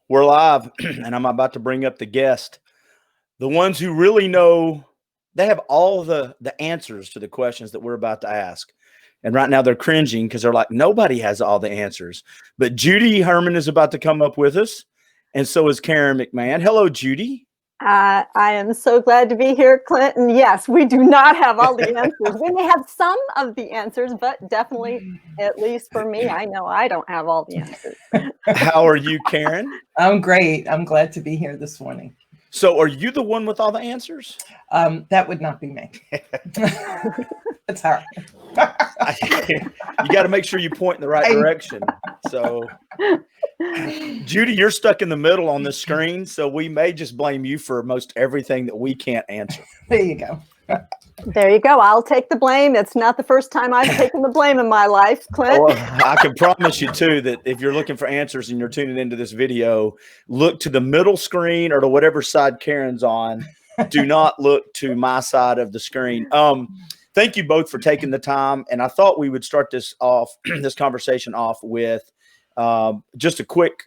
We're live, and I'm about to bring up the guest. The ones who really know, they have all the answers to the questions that we're about to ask. And right now they're cringing because they're like, nobody has all the answers. But Judy Herman is about to come up with us, and so is Karen McMahon. Hello, Judy. I am so glad to be here, Clinton. Yes, we do not have all the answers. We may have some of the answers, but definitely, at least for me, I know I don't have all the answers. How are you, Karen? I'm great. I'm glad to be here this morning. So are you the one with all the answers? That would not be me. It's her. You got to make sure you point in the right direction. So, Judy, you're stuck in the middle on the screen, so we may just blame you for most everything that we can't answer. There you go. There you go. I'll take the blame. It's not the first time I've taken the blame in my life, Clint. Well, I can promise you, too, that if you're looking for answers and you're tuning into this video, look to the middle screen or to whatever side Karen's on. Do not look to my side of the screen. Thank you both for taking the time. And I thought we would start this conversation off with just a quick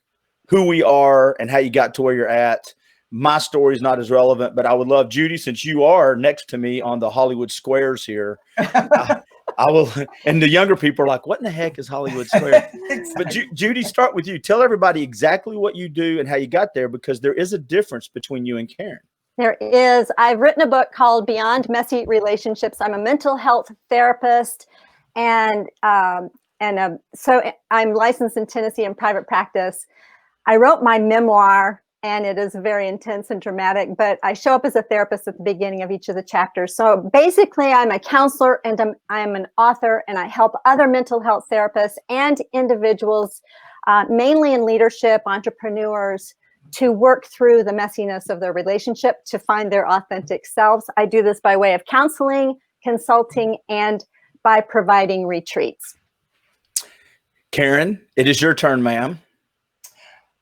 who we are and how you got to where you're at. My story is not as relevant, but I would love, Judy, since you are next to me on the Hollywood Squares here, I will. And the younger people are like, what in the heck is Hollywood Squares? Exactly. But Judy, start with you. Tell everybody exactly what you do and how you got there, because there is a difference between you and Karen. There is. I've written a book called Beyond Messy Relationships. I'm a mental health therapist, and so I'm licensed in Tennessee in private practice. I wrote my memoir, and it is very intense and dramatic, but I show up as a therapist at the beginning of each of the chapters. So basically, I'm a counselor and I'm an author, and I help other mental health therapists and individuals, mainly in leadership, entrepreneurs, to work through the messiness of their relationship to find their authentic selves. I do this by way of counseling, consulting, and by providing retreats. Karen, it is your turn, ma'am.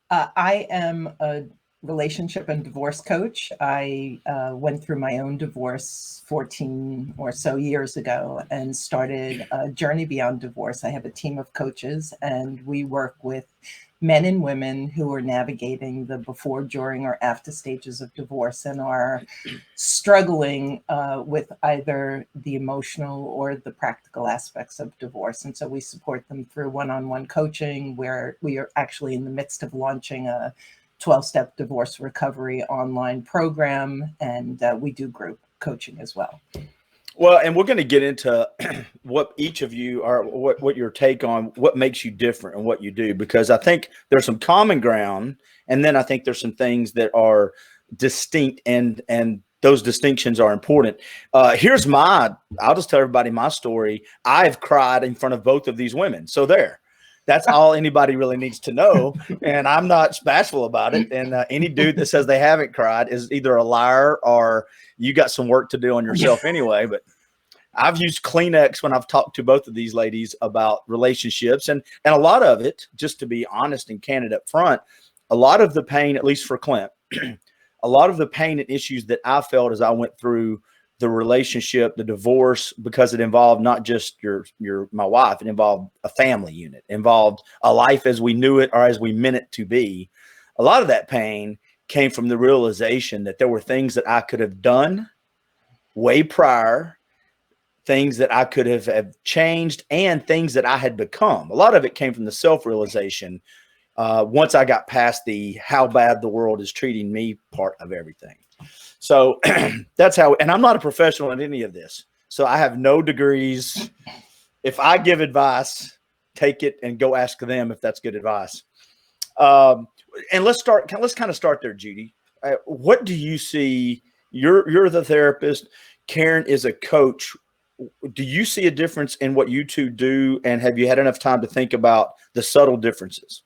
I am a relationship and divorce coach. I went through my own divorce 14 or so years ago and started a journey beyond divorce. I have a team of coaches, and we work with men and women who are navigating the before, during, or after stages of divorce and are struggling with either the emotional or the practical aspects of divorce. And so we support them through one-on-one coaching, where we are actually in the midst of launching a 12-step divorce recovery online program, and we do group coaching as well. Well, and we're going to get into what each of you are, what your take on what makes you different and what you do, because I think there's some common ground, and then I think there's some things that are distinct, and those distinctions are important. I'll just tell everybody my story. I've cried in front of both of these women. So that's all anybody really needs to know. And I'm not bashful about it. And any dude that says they haven't cried is either a liar or you got some work to do on yourself anyway. But I've used Kleenex when I've talked to both of these ladies about relationships. And a lot of it, just to be honest and candid up front, a lot of the pain, at least for Clint, a lot of the pain and issues that I felt as I went through the relationship, the divorce, because it involved not just my wife, it involved a family unit, involved a life as we knew it or as we meant it to be. A lot of that pain came from the realization that there were things that I could have done way prior, things that I could have changed, and things that I had become. A lot of it came from the self-realization once I got past the how bad the world is treating me part of everything. So that's how, and I'm not a professional in any of this. So I have no degrees. If I give advice, take it and go ask them if that's good advice. And let's kind of start there, Judy. What do you see? You're the therapist. Karen is a coach. Do you see a difference in what you two do? And have you had enough time to think about the subtle differences?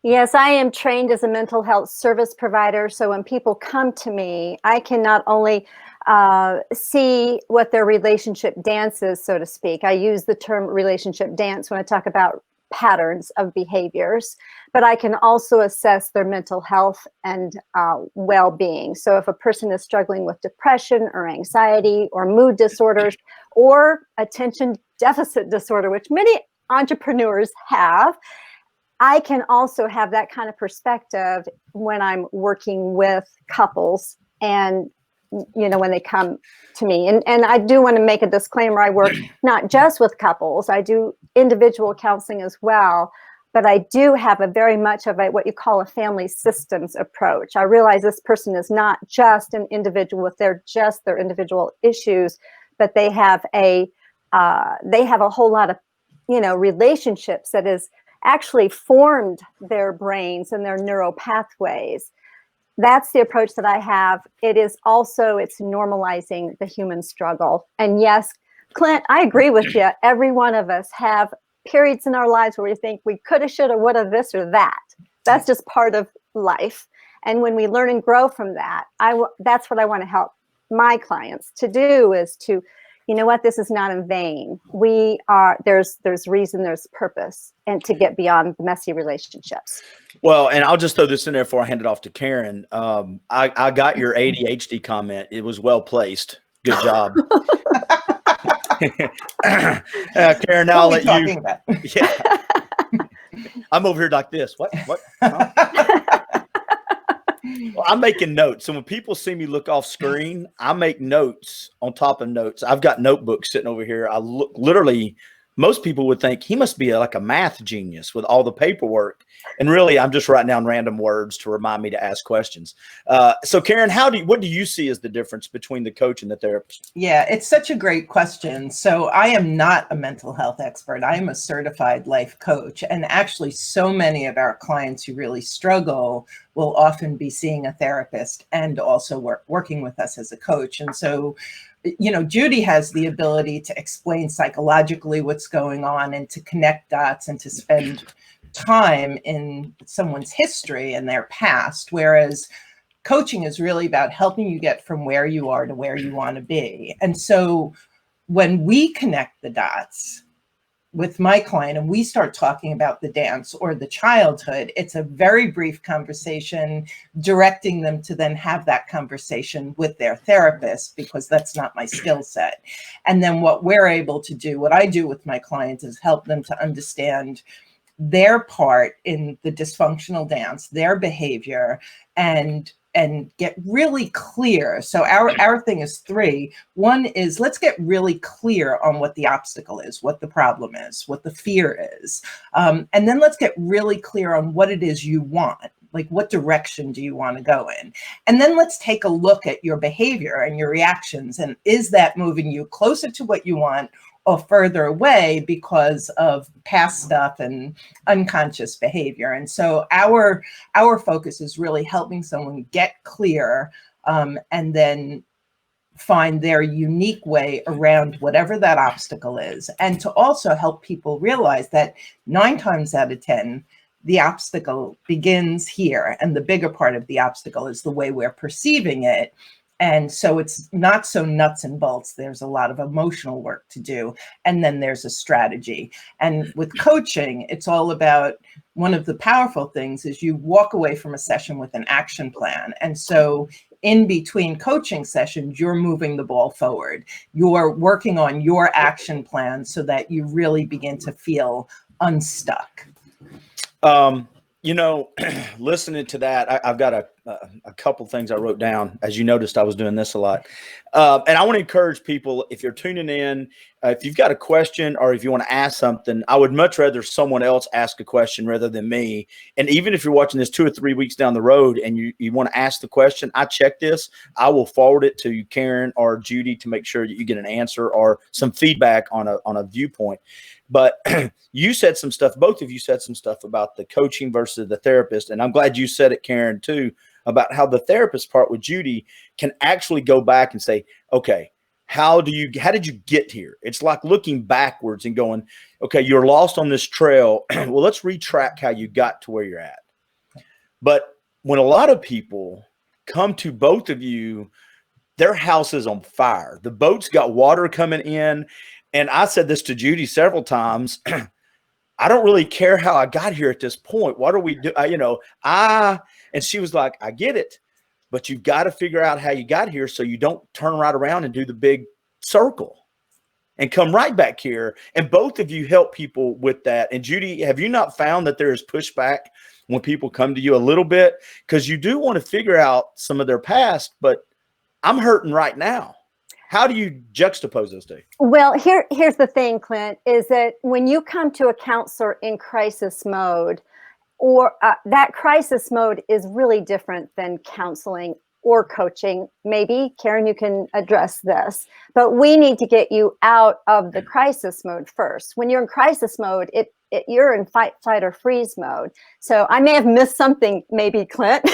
Yes, I am trained as a mental health service provider. So when people come to me, I can not only see what their relationship dance is, so to speak. I use the term relationship dance when I talk about patterns of behaviors, but I can also assess their mental health and well-being. So if a person is struggling with depression or anxiety or mood disorders or attention deficit disorder, which many entrepreneurs have, I can also have that kind of perspective when I'm working with couples and, when they come to me. And I do want to make a disclaimer. I work not just with couples. I do individual counseling as well. But I do have a very much of what you call a family systems approach. I realize this person is not just an individual with their individual issues, but they have a whole lot of, relationships that is actually formed their brains and their neural pathways. That's the approach that I have. It's normalizing the human struggle. And yes, Clint, I agree with you. Every one of us have periods in our lives where we think we coulda, shoulda, woulda, this or that. That's just part of life. And when we learn and grow from that, that's what I want to help my clients to do, is to, this is not in vain. There's reason, there's purpose, and to get beyond the messy relationships. Well, and I'll just throw this in there before I hand it off to Karen. I got your ADHD comment. It was well placed. Good job. Karen, now I'll let you. Yeah. I'm over here like this. What? Huh? Well, I'm making notes. So when people see me look off screen, I make notes on top of notes. I've got notebooks sitting over here. I look literally. Most people would think he must be like a math genius with all the paperwork. And really, I'm just writing down random words to remind me to ask questions. So Karen, what do you see as the difference between the coach and the therapist? Yeah, it's such a great question. So I am not a mental health expert. I am a certified life coach. And actually, so many of our clients who really struggle will often be seeing a therapist and also working with us as a coach. And so Judy has the ability to explain psychologically what's going on and to connect dots and to spend time in someone's history and their past, whereas coaching is really about helping you get from where you are to where you want to be. And so when we connect the dots with my client and we start talking about the dance or the childhood, it's a very brief conversation, directing them to then have that conversation with their therapist, because that's not my skill set. And then what I do with my clients is help them to understand their part in the dysfunctional dance, their behavior, and get really clear. So our thing is 3. One is, let's get really clear on what the obstacle is, what the problem is, what the fear is. And then let's get really clear on what it is you want. Like, what direction do you want to go in? And then let's take a look at your behavior and your reactions. And is that moving you closer to what you want or further away because of past stuff and unconscious behavior? And so our focus is really helping someone get clear and then find their unique way around whatever that obstacle is. And to also help people realize that 9 times out of 10, the obstacle begins here. And the bigger part of the obstacle is the way we're perceiving it. And so it's not so nuts and bolts. There's a lot of emotional work to do. And then there's a strategy. And with coaching, it's all about, one of the powerful things is you walk away from a session with an action plan. And so in between coaching sessions, you're moving the ball forward. You're working on your action plan so that you really begin to feel unstuck. Listening to that, I've got a couple things I wrote down. As you noticed, I was doing this a lot. And I want to encourage people, if you're tuning in, if you've got a question or if you want to ask something, I would much rather someone else ask a question rather than me. And even if you're watching this 2 or 3 weeks down the road and you want to ask the question, I check this. I will forward it to Karen or Judy to make sure that you get an answer or some feedback on a viewpoint. But you said some stuff, both of you said some stuff about the coaching versus the therapist. And I'm glad you said it, Karen, too, about how the therapist part with Judy can actually go back and say, okay, how did you get here? It's like looking backwards and going, okay, you're lost on this trail. Well, let's retrack how you got to where you're at. But when a lot of people come to both of you, their house is on fire. The boat's got water coming in. And I said this to Judy several times. I don't really care how I got here at this point. What do we do? And she was like, I get it, but you've got to figure out how you got here so you don't turn right around and do the big circle. and come right back here. And both of you help people with that. And Judy, have you not found that there is pushback when people come to you a little bit? Because you do want to figure out some of their past, but I'm hurting right now. How do you juxtapose those two? Well, here's the thing, Clint, is that when you come to a counselor in crisis mode, or that crisis mode is really different than counseling or coaching. Maybe, Karen, you can address this, but we need to get you out of the crisis mode first. When you're in crisis mode, you're in fight, flight, or freeze mode. So I may have missed something, maybe, Clint,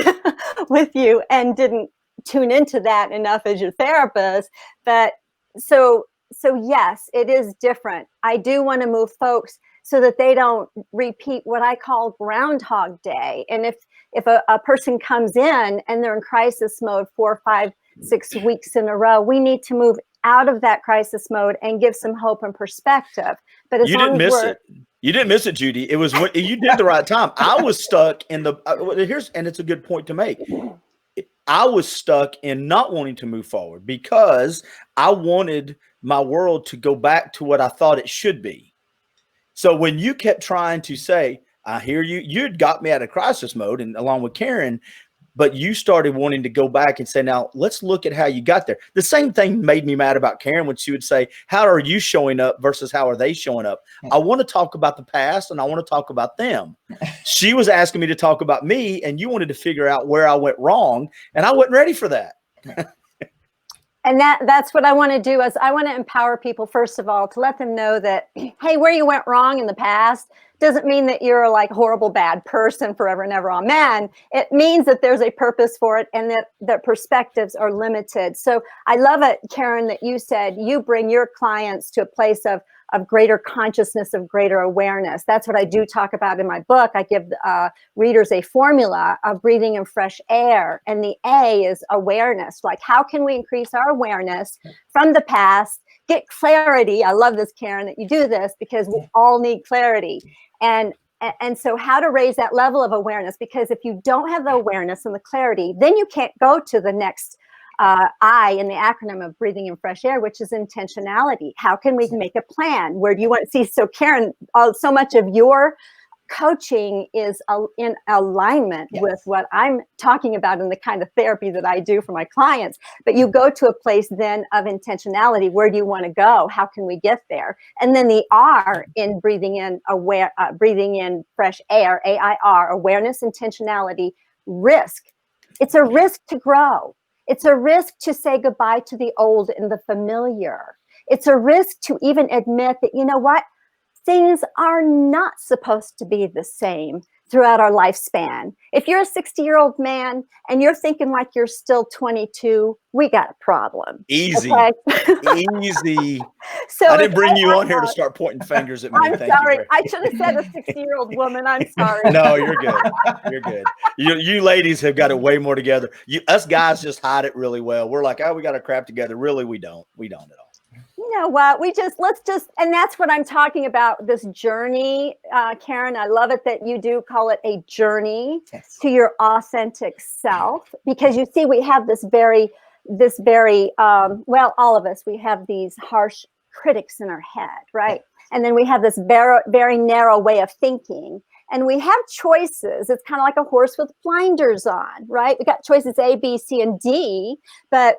with you, and didn't tune into that enough as your therapist. But so yes, it is different. I do want to move folks so that they don't repeat what I call Groundhog Day. And if a person comes in and they're in crisis mode 4, 5, 6 weeks in a row, we need to move out of that crisis mode and give some hope and perspective. But as you didn't miss it. You didn't miss it, Judy. It was what you did the right time. I was stuck in the and it's a good point to make. I was stuck in not wanting to move forward because I wanted my world to go back to what I thought it should be. So when you kept trying to say, I hear you, you'd got me out of crisis mode, and along with Karen, but you started wanting to go back and say, now let's look at how you got there. The same thing made me mad about Karen when she would say, how are you showing up versus how are they showing up? I want to talk about the past and I want to talk about them. She was asking me to talk about me, and you wanted to figure out where I went wrong, and I wasn't ready for that. And that's what I want to do, is I want to empower people, first of all, to let them know that, hey, where you went wrong in the past doesn't mean that you're like a horrible, bad person forever and ever. Amen. It means that there's a purpose for it and that the perspectives are limited. So I love it, Karen, that you said you bring your clients to a place of greater consciousness, of greater awareness. That's what I do talk about in my book. I give readers a formula of breathing in fresh air. And the A is awareness. Like, how can we increase our awareness from the past, get clarity? I love this, Karen, that you do this, because we all need clarity. And so how to raise that level of awareness, because if you don't have the awareness and the clarity, then you can't go to the next I in the acronym of breathing in fresh air, which is intentionality. How can we make a plan? Where do you want to see? So Karen, so much of your coaching is in alignment with what I'm talking about in the kind of therapy that I do for my clients. But you go to a place then of intentionality. Where do you want to go? How can we get there? And then the R in breathing in breathing in fresh air, AIR, awareness, intentionality, risk. It's a risk to grow. It's a risk to say goodbye to the old and the familiar. It's a risk to even admit that, you know what? Things are not supposed to be the same throughout our lifespan. If you're a 60-year-old man and you're thinking like you're still 22, we got a problem. Easy. Okay? Easy. So I didn't bring you on here to start pointing fingers at me. I'm sorry. I should have said a 60-year-old woman. I'm sorry. No, you're good. You're good. You ladies have got it way more together. Us guys just hide it really well. We're like, oh, we got our crap together. Really, we don't. We don't at all. You know what? And that's what I'm talking about, this journey, Karen. I love it that you do call it a journey to your authentic self, because you see, we have this very, well, all of us, we have these harsh critics in our head, right? And then we have this very, very narrow way of thinking. And we have choices. It's kind of like a horse with blinders on, right? We got choices A, B, C, and D. But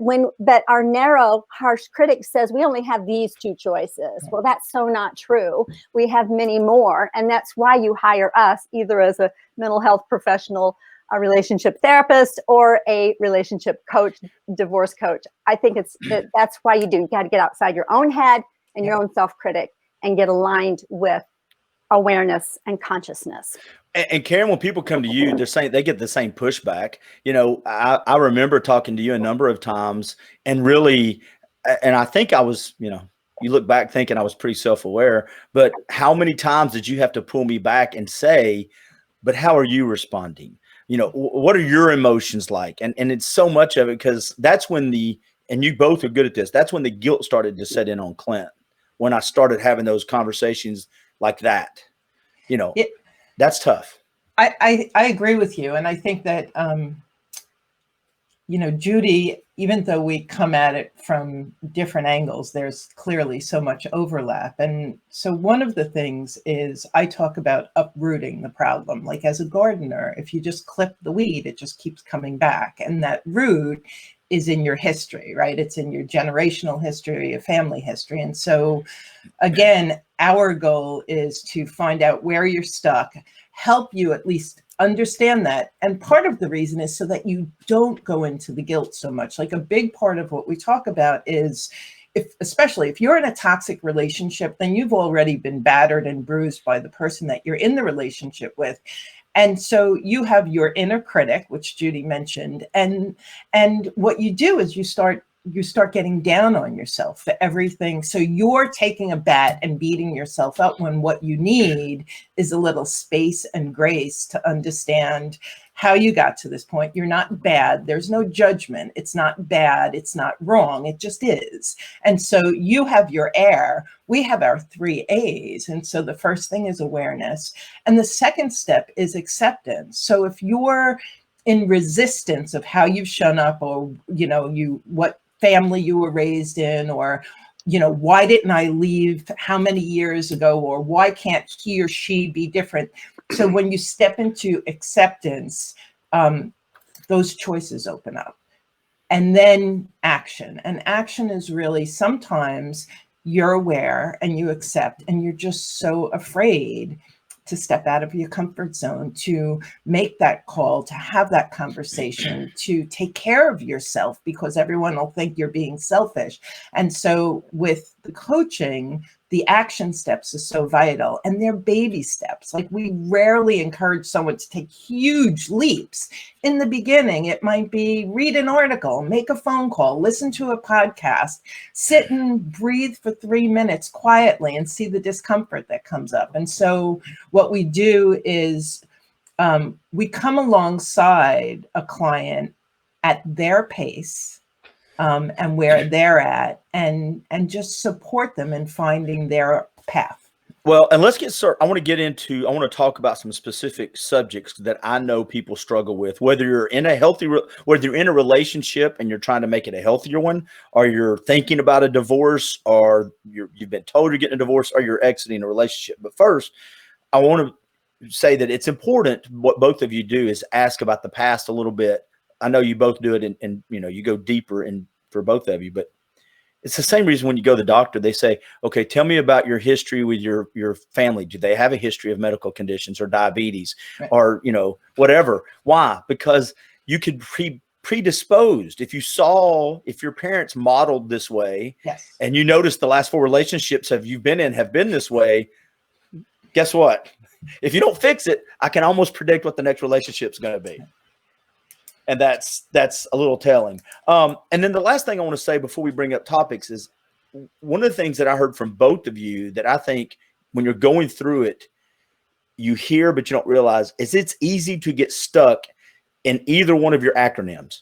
our narrow, harsh critic says we only have these two choices. Well, that's so not true. We have many more. And that's why you hire us, either as a mental health professional, a relationship therapist, or a relationship coach, divorce coach. I think that's why you do. You got to get outside your own head and your own self-critic and get aligned with awareness and consciousness. And Karen, when people come to you, they're saying they get the same pushback. You know, I remember talking to you a number of times, and really, and I think I was, you know, you look back thinking I was pretty self-aware, but how many times did you have to pull me back and say, but how are you responding? You know, what are your emotions like? And it's so much of it, because that's when and you both are good at this, that's when the guilt started to set in on Clint, when I started having those conversations like that. You know, that's tough. I agree with you. And I think that Judy, even though we come at it from different angles, there's clearly so much overlap. And so one of the things is I talk about uprooting the problem. Like as a gardener, if you just clip the weed, it just keeps coming back. And that root is in your history, right? It's in your generational history, your family history. And so again, our goal is to find out where you're stuck, help you at least understand that. And part of the reason is so that you don't go into the guilt so much. Like a big part of what we talk about is especially if you're in a toxic relationship, then you've already been battered and bruised by the person that you're in the relationship with. And so you have your inner critic, which Judy mentioned, and what you do is you start getting down on yourself for everything. So you're taking a bat and beating yourself up when what you need is a little space and grace to understand how you got to this point. You're not bad. There's no judgment. It's not bad. It's not wrong. It just is. And so you have your air. We have our 3 A's. And so the first thing is awareness. And the second step is acceptance. So if you're in resistance of how you've shown up, or, what family you were raised in, or, why didn't I leave how many years ago, or why can't he or she be different? So when you step into acceptance, those choices open up. And then action. And action is really sometimes you're aware and you accept, and you're just so afraid to step out of your comfort zone, to make that call, to have that conversation, to take care of yourself, because everyone will think you're being selfish. And so with the coaching, the action steps are so vital, and they're baby steps. Like we rarely encourage someone to take huge leaps. In the beginning, it might be read an article, make a phone call, listen to a podcast, sit and breathe for 3 minutes quietly and see the discomfort that comes up. And so what we do is we come alongside a client at their pace, and where they're at, and just support them in finding their path. Well, and let's get started. I want to talk about some specific subjects that I know people struggle with, whether you're in a relationship and you're trying to make it a healthier one, or you're thinking about a divorce, or you've been told you're getting a divorce, or you're exiting a relationship. But first, I want to say that it's important what both of you do is ask about the past a little bit. I know you both do it, and you go deeper in for both of you, but it's the same reason when you go to the doctor, they say, okay, tell me about your history with your family. Do they have a history of medical conditions or diabetes, right, or, whatever? Why? Because you could predisposed. If your parents modeled this way, yes, and you notice the last 4 relationships you've been in have been this way, guess what? If you don't fix it, I can almost predict what the next relationship's going to be. And that's a little telling. And then the last thing I want to say before we bring up topics is one of the things that I heard from both of you that I think when you're going through it, you hear, but you don't realize, is it's easy to get stuck in either one of your acronyms.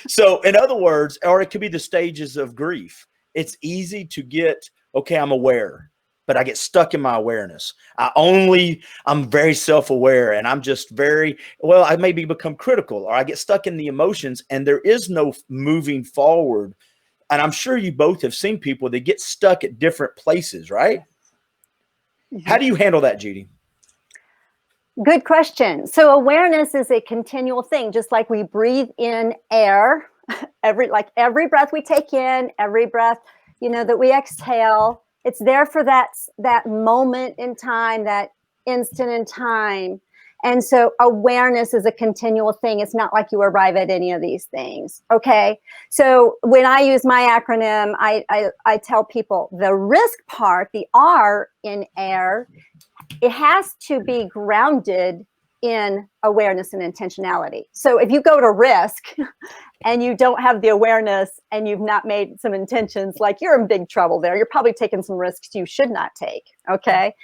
So in other words, or it could be the stages of grief. It's easy to get, okay, I'm aware, but I get stuck in my awareness. I'm very self-aware, and I'm just I maybe become critical, or I get stuck in the emotions, and there is no moving forward. And I'm sure you both have seen people that get stuck at different places, right? Mm-hmm. How do you handle that, Judy? Good question. So awareness is a continual thing, just like we breathe in air, every breath we take in, every breath, that we exhale. It's there for that moment in time, that instant in time. And so awareness is a continual thing. It's not like you arrive at any of these things. Okay. So when I use my acronym, I tell people the risk part, the R in air, it has to be grounded in awareness and intentionality. So if you go to risk and you don't have the awareness and you've not made some intentions, like you're in big trouble there. You're probably taking some risks you should not take. Okay.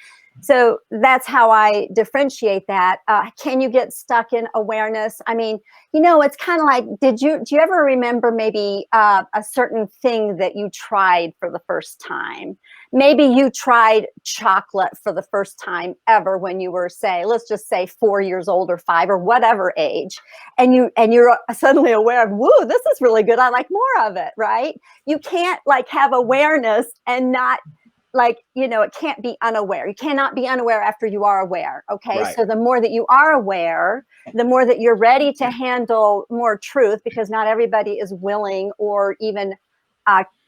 So that's how I differentiate that. Can you get stuck in awareness? I mean, it's kind of like, do you ever remember maybe a certain thing that you tried for the first time? Maybe you tried chocolate for the first time ever when you were, say, let's just say 4 years old or 5 or whatever age. And you're suddenly aware of, whoa, this is really good. I like more of it, right? You can't like have awareness and not like, it can't be unaware. You cannot be unaware after you are aware. Okay. Right. So the more that you are aware, the more that you're ready to handle more truth, because not everybody is willing or even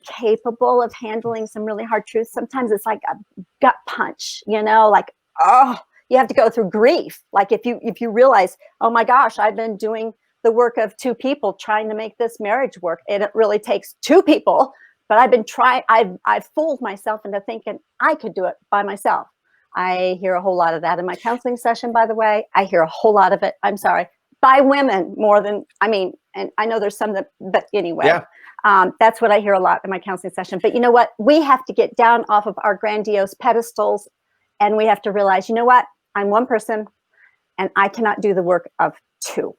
capable of handling some really hard truths. Sometimes it's like a gut punch, like, oh, you have to go through grief. Like if you realize, oh my gosh, I've been doing the work of 2 people trying to make this marriage work. And it really takes 2 people. But I've fooled myself into thinking I could do it by myself. I hear a whole lot of that in my counseling session, by the way. I hear a whole lot of it, I'm sorry, by women more than, and I know there's some but anyway, that's what I hear a lot in my counseling session. But you know what? We have to get down off of our grandiose pedestals, and we have to realize, you know what? I'm one person, and I cannot do the work of 2.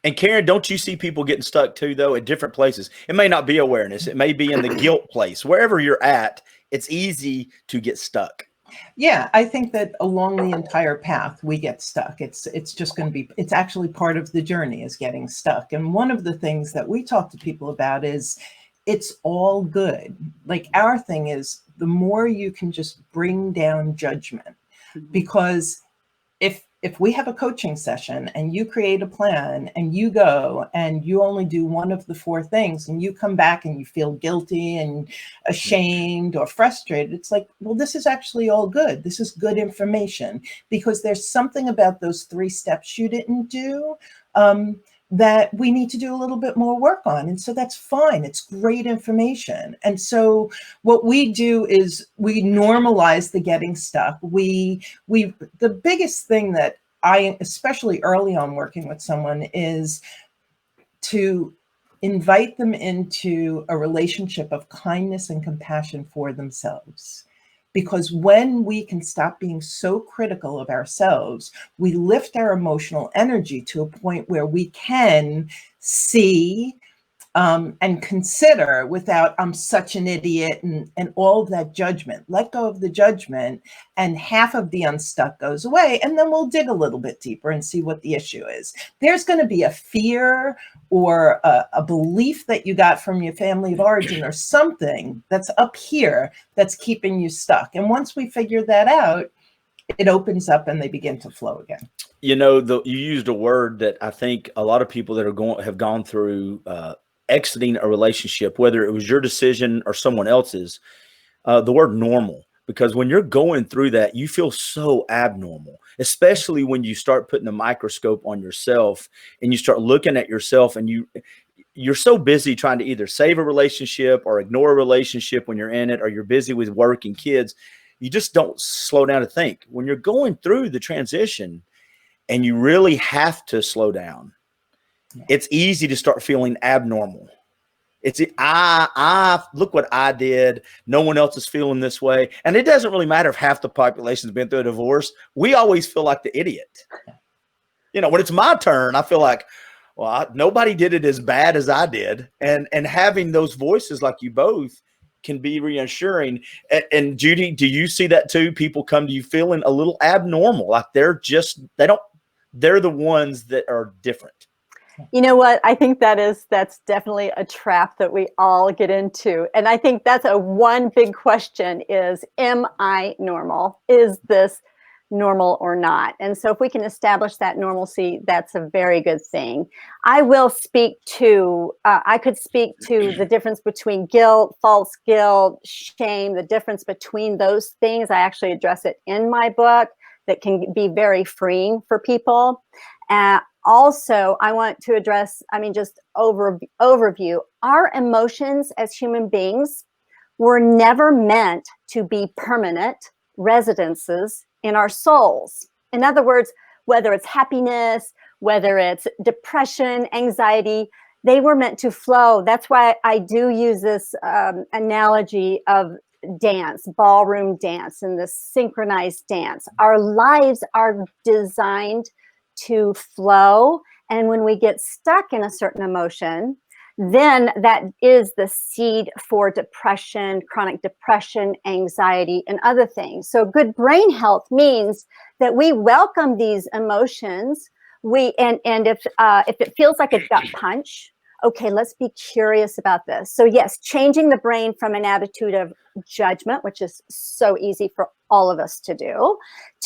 And Karen, don't you see people getting stuck too, though, at different places? It may not be awareness. It may be in the guilt place. Wherever you're at, it's easy to get stuck. Yeah, I think that along the entire path, we get stuck. It's just going to be, it's actually part of the journey is getting stuck. And one of the things that we talk to people about is it's all good. Like our thing is the more you can just bring down judgment, because if we have a coaching session and you create a plan and you go and you only do one of the 4 things and you come back and you feel guilty and ashamed or frustrated, it's like, well, this is actually all good. This is good information, because there's something about those 3 steps you didn't do that we need to do a little bit more work on. And so that's fine. It's great information. And so what we do is we normalize the getting stuck. The biggest thing that I, especially early on working with someone, is to invite them into a relationship of kindness and compassion for themselves. Because when we can stop being so critical of ourselves, we lift our emotional energy to a point where we can see and consider without I'm such an idiot and all of that judgment. Let go of the judgment and half of the unstuck goes away, and then we'll dig a little bit deeper and see what the issue is. There's going to be a fear or a belief that you got from your family of origin or something that's up here that's keeping you stuck. And once we figure that out, it opens up and they begin to flow again. You used a word that I think a lot of people that have gone through exiting a relationship, whether it was your decision or someone else's, the word normal. Because when you're going through that, you feel so abnormal, especially when you start putting a microscope on yourself and you start looking at yourself, and you're so busy trying to either save a relationship or ignore a relationship when you're in it, or you're busy with work and kids. You just don't slow down to think. When you're going through the transition and you really have to slow down, it's easy to start feeling abnormal. I look what I did. No one else is feeling this way. And it doesn't really matter if half the population's been through a divorce. We always feel like the idiot. When it's my turn, I feel like, well, nobody did it as bad as I did. And having those voices like you both can be reassuring. And Judy, do you see that too? People come to you feeling a little abnormal, like they're the ones that are different. You know what? I think that's definitely a trap that we all get into. And I think that's one big question is, am I normal? Is this normal or not? And so if we can establish that normalcy, that's a very good thing. I could speak to the difference between guilt, false guilt, shame, the difference between those things. I actually address it in my book that can be very freeing for people. Also, I want to address, just overview. Our emotions as human beings were never meant to be permanent residences in our souls. In other words, whether it's happiness, whether it's depression, anxiety, they were meant to flow. That's why I do use this analogy of dance, ballroom dance, and this synchronized dance. Our lives are designed to flow. And when we get stuck in a certain emotion, then that is the seed for depression, chronic depression, anxiety, and other things. So good brain health means that we welcome these emotions. And if it feels like a gut punch, okay, let's be curious about this. So yes, changing the brain from an attitude of judgment, which is so easy for all of us to do,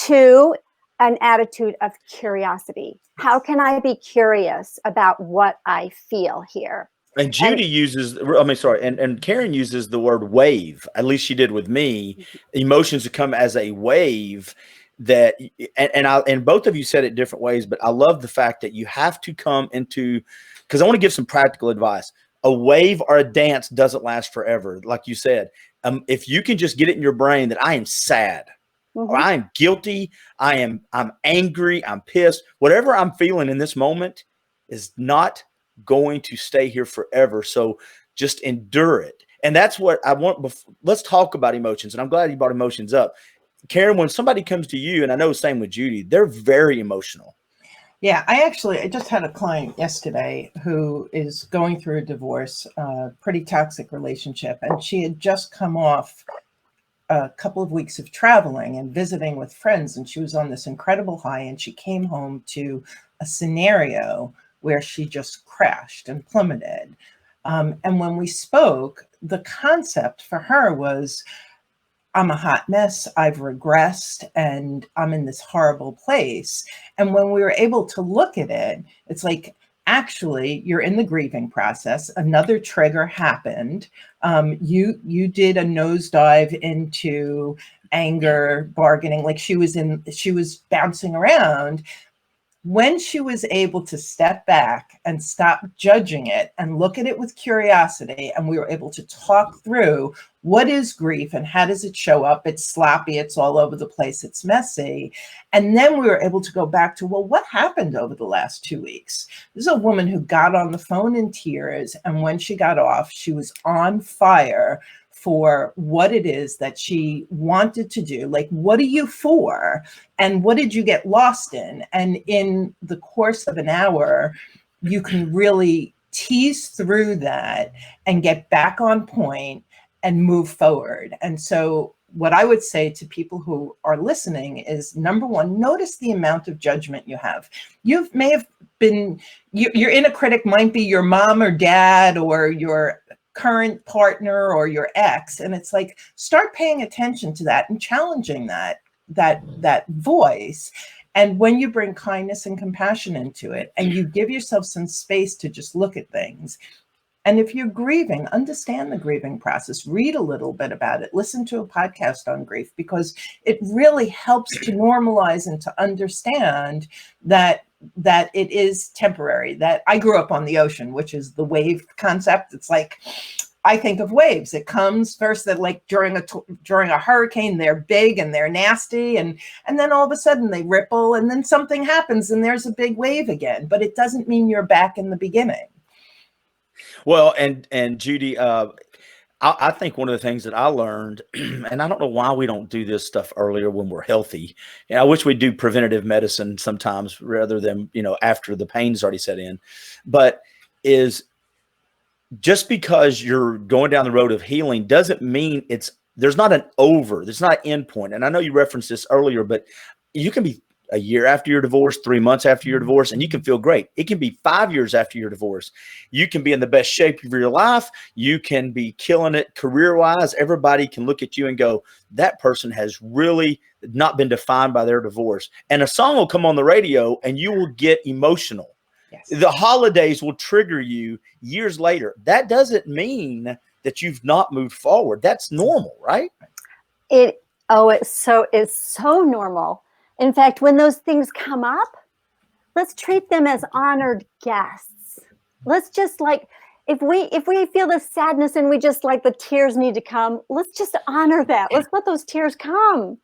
to an attitude of curiosity. How can I be curious about what I feel here? And Judy uses, I mean, sorry, and Karen uses the word wave. At least she did with me. Emotions come as a wave that, and both of you said it different ways, but I love the fact that you have to come into, because I want to give some practical advice. A wave or a dance doesn't last forever. Like you said, if you can just get it in your brain that I am sad, or I am guilty, I'm angry, I'm pissed, whatever I'm feeling in this moment is not going to stay here forever. So just endure it. And that's what I want. Let's talk about emotions. And I'm glad you brought emotions up. Karen, when somebody comes to you, and I know the same with Judy, they're very emotional. Yeah, I just had a client yesterday who is going through a divorce, pretty toxic relationship. And she had just come off a couple of weeks of traveling and visiting with friends. And she was on this incredible high. And she came home to a scenario where she just crashed and plummeted. And when we spoke, the concept for her was, I'm a hot mess, I've regressed, and I'm in this horrible place. And when we were able to look at it, it's like, actually, you're in the grieving process. Another trigger happened. You did a nosedive into anger, bargaining, like she was bouncing around. When she was able to step back and stop judging it and look at it with curiosity, and we were able to talk through what is grief and how does it show up? It's sloppy, it's all over the place, it's messy. And then we were able to go back to, well, what happened over the last 2 weeks? This is a woman who got on the phone in tears, and when she got off, she was on fire for what it is that she wanted to do. Like, what are you for? And what did you get lost in? And in the course of an hour, you can really tease through that and get back on point and move forward. And so what I would say to people who are listening is, number one, notice the amount of judgment you have. You may have been, your inner critic might be your mom or dad or your current partner or your ex. And it's like, start paying attention to that and challenging that voice. And when you bring kindness and compassion into it, and you give yourself some space to just look at things. And if you're grieving, understand the grieving process, read a little bit about it, listen to a podcast on grief, because it really helps to normalize and to understand that it is temporary. That I grew up on the ocean, which is the wave concept. It's like, I think of waves. It comes first that, like, during a hurricane, they're big and they're nasty, and then all of a sudden they ripple, and then something happens and there's a big wave again. But it doesn't mean you're back in the beginning. Well, and Judy, I think one of the things that I learned, and I don't know why we don't do this stuff earlier when we're healthy. And I wish we do preventative medicine sometimes rather than, after the pain's already set in, but is just because you're going down the road of healing doesn't mean there's not an end point. And I know you referenced this earlier, but you can be a year after your divorce, 3 months after your divorce, and you can feel great. It can be 5 years after your divorce. You can be in the best shape of your life. You can be killing it career-wise. Everybody can look at you and go, that person has really not been defined by their divorce. And a song will come on the radio and you will get emotional. Yes. The holidays will trigger you years later. That doesn't mean that you've not moved forward. That's normal, right? It's so normal. In fact, when those things come up, let's treat them as honored guests. Let's just, like, if we feel the sadness and we just, like, the tears need to come, let's just honor that. Let's let those tears come.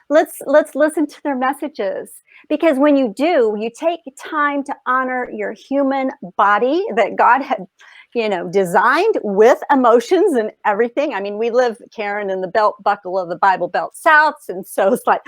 Let's listen to their messages. Because when you do, you take time to honor your human body that God had designed with emotions and everything. I mean, we live, Karen, in the belt buckle of the Bible Belt Souths. And so it's like,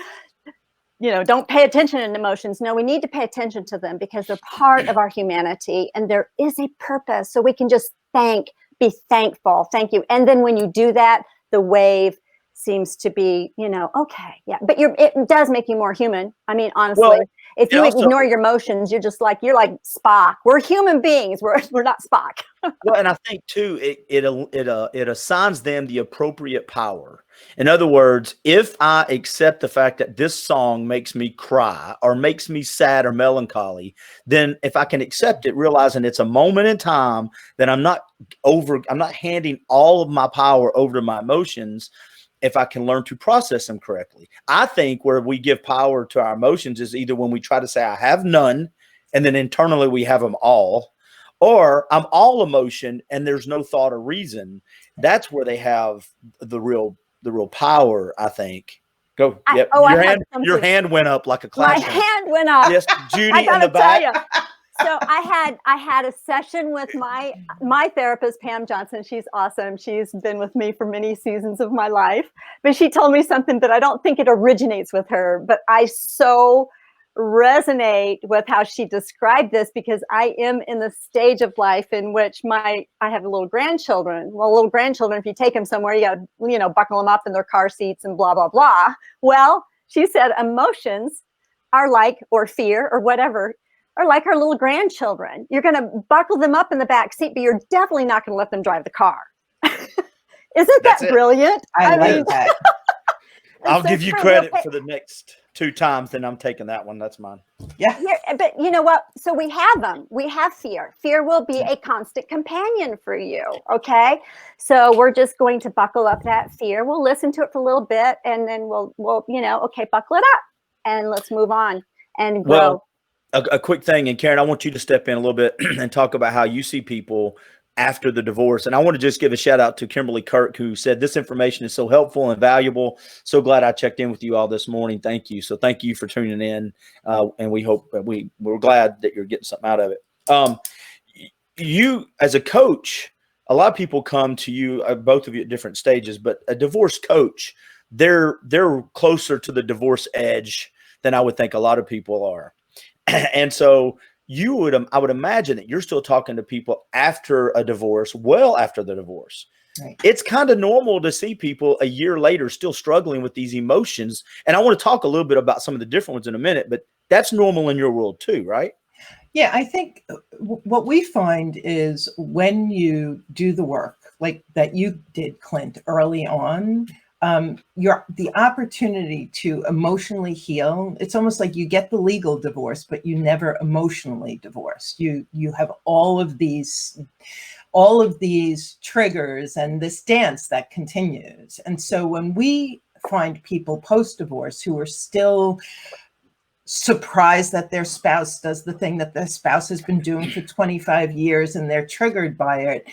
don't pay attention to emotions. No, we need to pay attention to them because they're part of our humanity and there is a purpose. So we can just be thankful. Thank you. And then when you do that, the wave seems to be, okay. Yeah. But it does make you more human. I mean, honestly, Well, if you ignore your emotions, you're like Spock. We're human beings. We're not Spock. Well, and I think too, it assigns them the appropriate power. In other words, if I accept the fact that this song makes me cry or makes me sad or melancholy, then if I can accept it, realizing it's a moment in time, that I'm not handing all of my power over to my emotions. If I can learn to process them correctly, I think where we give power to our emotions is either when we try to say I have none, and then internally we have them all, or I'm all emotion and there's no thought or reason. That's where they have the real power, I think. Go. Yep. Your hand went up like a class. My hand went up. Yes, Judy in the back. So I had a session with my therapist, Pam Johnson. She's awesome. She's been with me for many seasons of my life. But she told me something that I don't think it originates with her, but I so resonate with how she described this because I am in the stage of life in which I have little grandchildren. Well, little grandchildren, if you take them somewhere, you got to, buckle them up in their car seats and blah, blah, blah. Well, she said emotions are like, or fear or whatever, are like our little grandchildren. You're going to buckle them up in the back seat, but you're definitely not going to let them drive the car. Isn't that brilliant? I like that. I'll give you credit for the next 2 times, then I'm taking that one. That's mine. Yeah. But you know what? So we have them. We have fear. Fear will be a constant companion for you. Okay. So we're just going to buckle up that fear. We'll listen to it for a little bit and then we'll okay, buckle it up and let's move on and grow. Well, a quick thing, and Karen, I want you to step in a little bit and talk about how you see people after the divorce. And I want to just give a shout out to Kimberly Kirk, who said this information is so helpful and valuable. So glad I checked in with you all this morning. Thank you. So thank you for tuning in. And we hope that we're glad that you're getting something out of it. You as a coach, a lot of people come to you, both of you at different stages, but a divorce coach, they're closer to the divorce edge than I would think a lot of people are. And so I would imagine that you're still talking to people after a divorce, well after the divorce. Right. It's kind of normal to see people a year later still struggling with these emotions. And I want to talk a little bit about some of the different ones in a minute, but that's normal in your world too, right? Yeah, I think what we find is when you do the work like that you did, Clint, early on, the opportunity to emotionally heal, it's almost like you get the legal divorce, but you never emotionally divorced. You have all of these triggers and this dance that continues. And so when we find people post-divorce who are still surprised that their spouse does the thing that their spouse has been doing for 25 years and they're triggered by it,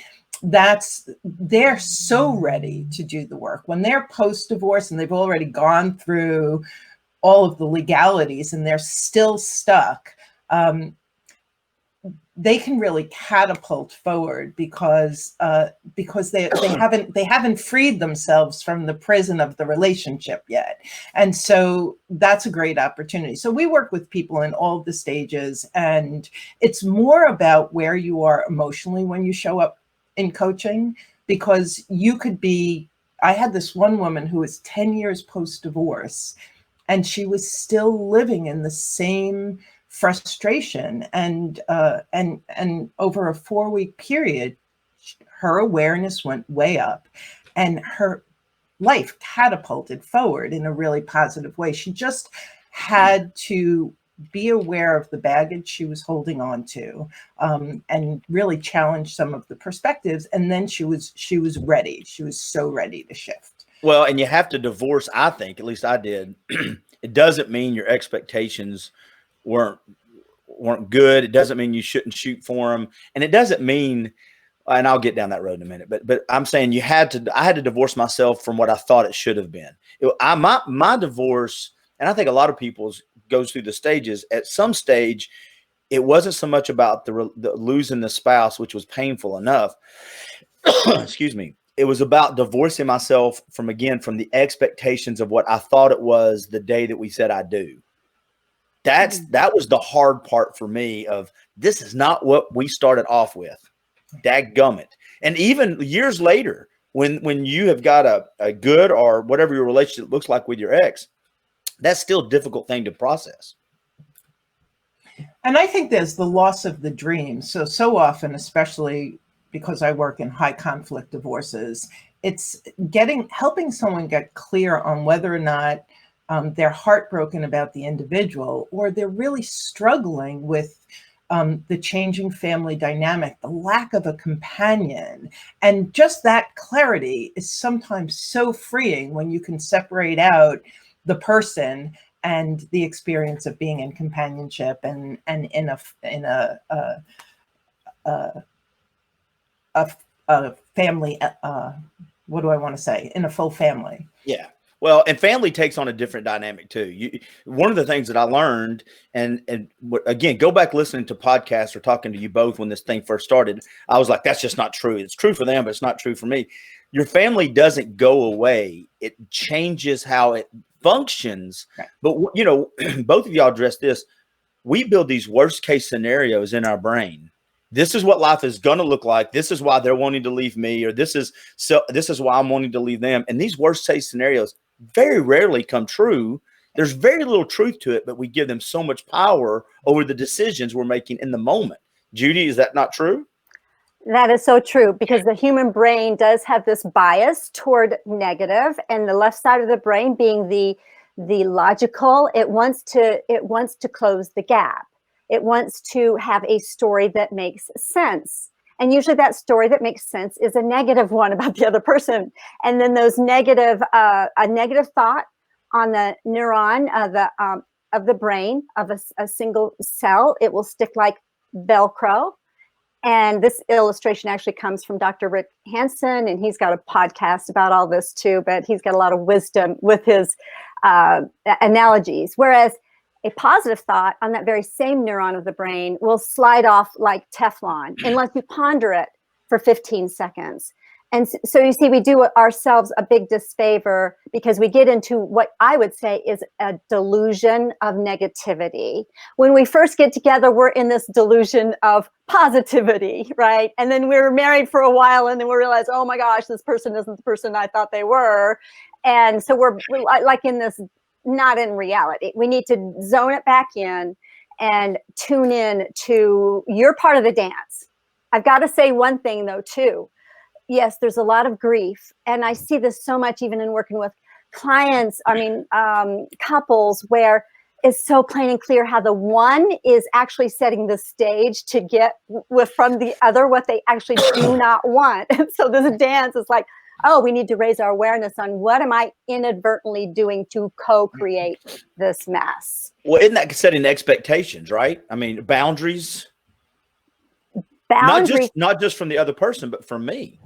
they're so ready to do the work. When they're post-divorce and they've already gone through all of the legalities and they're still stuck, they can really catapult forward because they haven't freed themselves from the prison of the relationship yet. And so that's a great opportunity. So we work with people in all the stages, and it's more about where you are emotionally when you show up in coaching, because you could be, I had this one woman who was 10 years post-divorce and she was still living in the same frustration, and over a 4-week period, her awareness went way up and her life catapulted forward in a really positive way. She just had to be aware of the baggage she was holding on to, and really challenge some of the perspectives. And then she was ready. She was so ready to shift. Well, and you have to divorce, I think, at least I did. It doesn't mean your expectations weren't good. It doesn't mean you shouldn't shoot for them. And it doesn't mean, and I'll get down that road in a minute, but I'm saying I had to divorce myself from what I thought it should have been. My divorce, and I think a lot of people's goes through the stages. At some stage, it wasn't so much about the losing the spouse, which was painful enough. Excuse me. It was about divorcing myself from the expectations of what I thought it was the day that we said I do. That was the hard part for me of, this is not what we started off with. Dadgummit. And even years later, when you have got a good or whatever your relationship looks like with your ex, that's still a difficult thing to process. And I think there's the loss of the dream. So often, especially because I work in high conflict divorces, it's helping someone get clear on whether or not they're heartbroken about the individual, or they're really struggling with the changing family dynamic, the lack of a companion. And just that clarity is sometimes so freeing when you can separate out the person and the experience of being in companionship and in a family. What do I want to say? In a full family. Yeah. Well, and family takes on a different dynamic too. One of the things that I learned, and again, go back listening to podcasts or talking to you both when this thing first started, I was like, that's just not true. It's true for them, but it's not true for me. Your family doesn't go away. It changes how it functions. Right. But, you know, both of y'all addressed this. We build these worst case scenarios in our brain. This is what life is going to look like. This is why they're wanting to leave me, or this is why I'm wanting to leave them. And these worst case scenarios very rarely come true. There's very little truth to it, but we give them so much power over the decisions we're making in the moment. Judy, is that not true? That is so true, because the human brain does have this bias toward negative, and the left side of the brain being the logical, it wants to close the gap. It wants to have a story that makes sense. And usually that story that makes sense is a negative one about the other person. And then those negative, a negative thought on the neuron of the brain of a single cell, it will stick like Velcro. And this illustration actually comes from Dr. Rick Hansen, and he's got a podcast about all this too, but he's got a lot of wisdom with his analogies. Whereas a positive thought on that very same neuron of the brain will slide off like Teflon unless you ponder it for 15 seconds. And so you see, we do ourselves a big disfavor because we get into what I would say is a delusion of negativity. When we first get together, we're in this delusion of positivity, right? And then we're married for a while, and then we realize, oh my gosh, this person isn't the person I thought they were. And so we're like in this, not in reality. We need to zone it back in and tune in to your part of the dance. I've got to say one thing though, too. Yes, there's a lot of grief. And I see this so much even in working with clients, couples, where it's so plain and clear how the one is actually setting the stage to get from the other what they actually do not want. And so this dance is like, oh, we need to raise our awareness on what am I inadvertently doing to co-create this mess. Well, isn't that setting expectations, right? I mean, boundaries. Not just from the other person, but from me.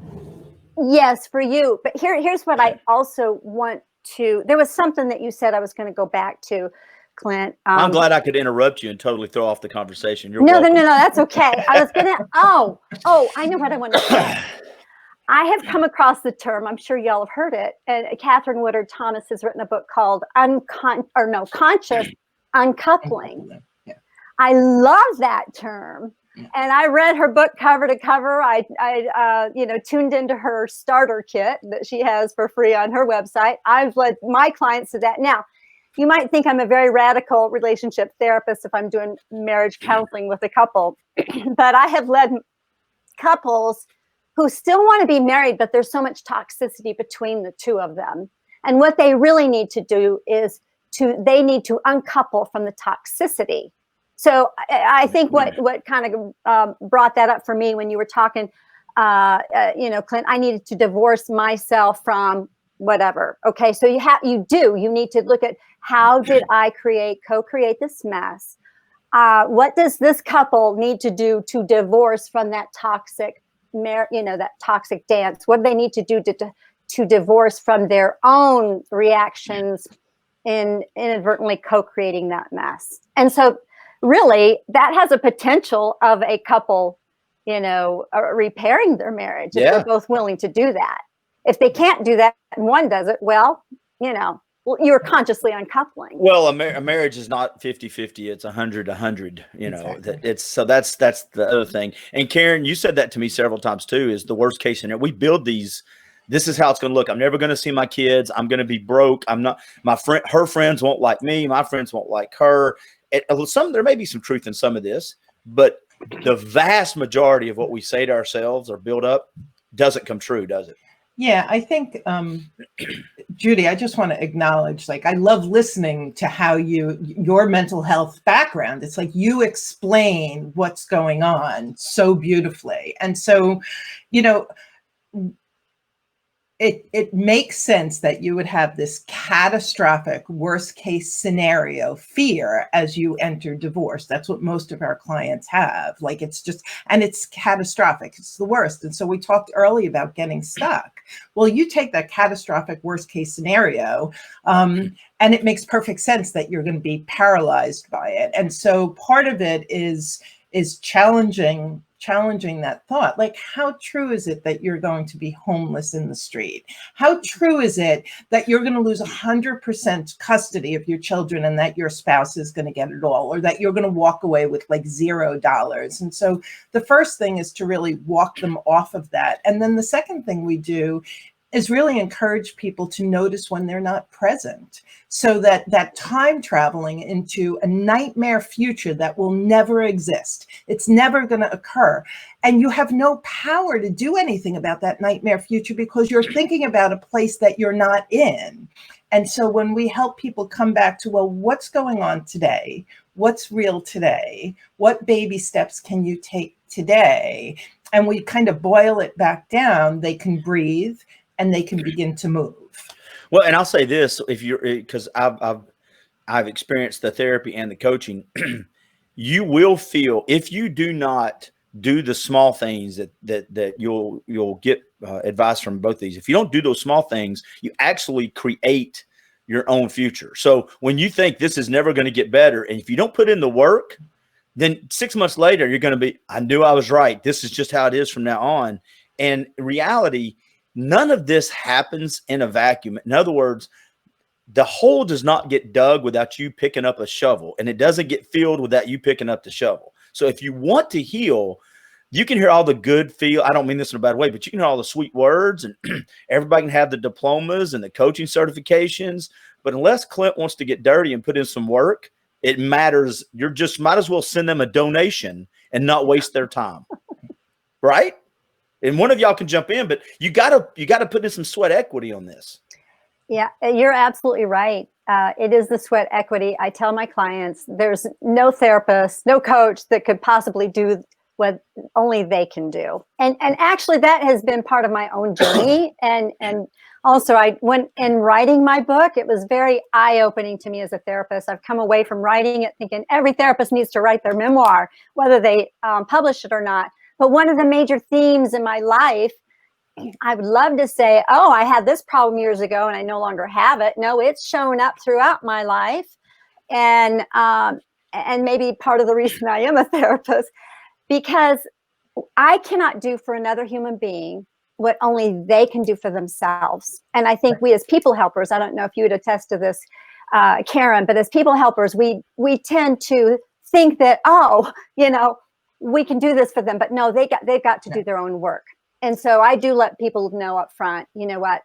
Yes, for you. But here's what I also want to, there was something that you said I was going to go back to, Clint. I'm glad I could interrupt you and totally throw off the conversation. No, that's okay. I was going to, I know what I want to say. I have come across the term, I'm sure y'all have heard it, and Catherine Woodard Thomas has written a book called Conscious Uncoupling. Yeah. I love that term. And I read her book cover to cover. I tuned into her starter kit that she has for free on her website. I've led my clients to that. Now, you might think I'm a very radical relationship therapist if I'm doing marriage counseling with a couple, but I have led couples who still want to be married, but there's so much toxicity between the two of them. And what they really need to do is they need to uncouple from the toxicity. So I think what kind of brought that up for me when you were talking, Clint, I needed to divorce myself from whatever. Okay, so you need to look at how did I co-create this mess? What does this couple need to do to divorce from that toxic, that toxic dance? What do they need to do to divorce from their own reactions in inadvertently co-creating that mess? And so really that has a potential of a couple, repairing their marriage if they're both willing to do that. If they can't do that and one does it, well, you're consciously uncoupling. Well, a marriage is not 50-50. It's 100-100, Exactly. that's the other thing. And Karen, you said that to me several times too, is the worst case scenario. We build these, this is how it's going to look. I'm never going to see my kids. I'm going to be broke. I'm not, her friends won't like me. My friends won't like her. There may be some truth in some of this, but the vast majority of what we say to ourselves or build up doesn't come true, does it? Yeah, I think, Judy, I just want to acknowledge, I love listening to how your mental health background, it's like you explain what's going on so beautifully. And so, it makes sense that you would have this catastrophic worst case scenario fear as you enter divorce. That's what most of our clients have. And it's catastrophic. It's the worst. And so we talked earlier about getting stuck. Well, you take that catastrophic worst case scenario, and it makes perfect sense that you're going to be paralyzed by it. And so part of it is challenging that thought. How true is it that you're going to be homeless in the street? How true is it that you're going to lose 100% custody of your children and that your spouse is going to get it all, or that you're going to walk away with $0? And so the first thing is to really walk them off of that. And then the second thing we do is really encourage people to notice when they're not present, so that time traveling into a nightmare future that will never exist. It's never going to occur. And you have no power to do anything about that nightmare future because you're thinking about a place that you're not in. And so when we help people come back to, well, what's going on today? What's real today? What baby steps can you take today? And we kind of boil it back down, they can breathe and they can begin to move. Well, and I'll say this, because I've experienced the therapy and the coaching, you will feel, if you do not do the small things that you'll get advice from both of these. If you don't do those small things, you actually create your own future. So when you think this is never going to get better, and if you don't put in the work, then 6 months later, you're going to be, I knew I was right. This is just how it is from now on. And in reality, none of this happens in a vacuum. In other words, the hole does not get dug without you picking up a shovel, and it doesn't get filled without you picking up the shovel. So if you want to heal, you can hear all the good I don't mean this in a bad way, but you can hear all the sweet words, and everybody can have the diplomas and the coaching certifications. But unless Clint wants to get dirty and put in some work, it matters. You're just might as well send them a donation and not waste their time. Right? And one of y'all can jump in, but you gotta put in some sweat equity on this. Yeah, you're absolutely right. It is the sweat equity. I tell my clients, there's no therapist, no coach that could possibly do what only they can do. And actually that has been part of my own journey. And also when in writing my book, it was very eye-opening to me as a therapist. I've come away from writing it thinking every therapist needs to write their memoir, whether they publish it or not. But one of the major themes in my life, I would love to say, oh, I had this problem years ago and I no longer have it. No, it's shown up throughout my life. And maybe part of the reason I am a therapist, because I cannot do for another human being what only they can do for themselves. And I think we as people helpers, I don't know if you would attest to this, Karen, but as people helpers, we tend to think that, we can do this for them, but no, they've got to do their own work. And so I do let people know up front, you know what,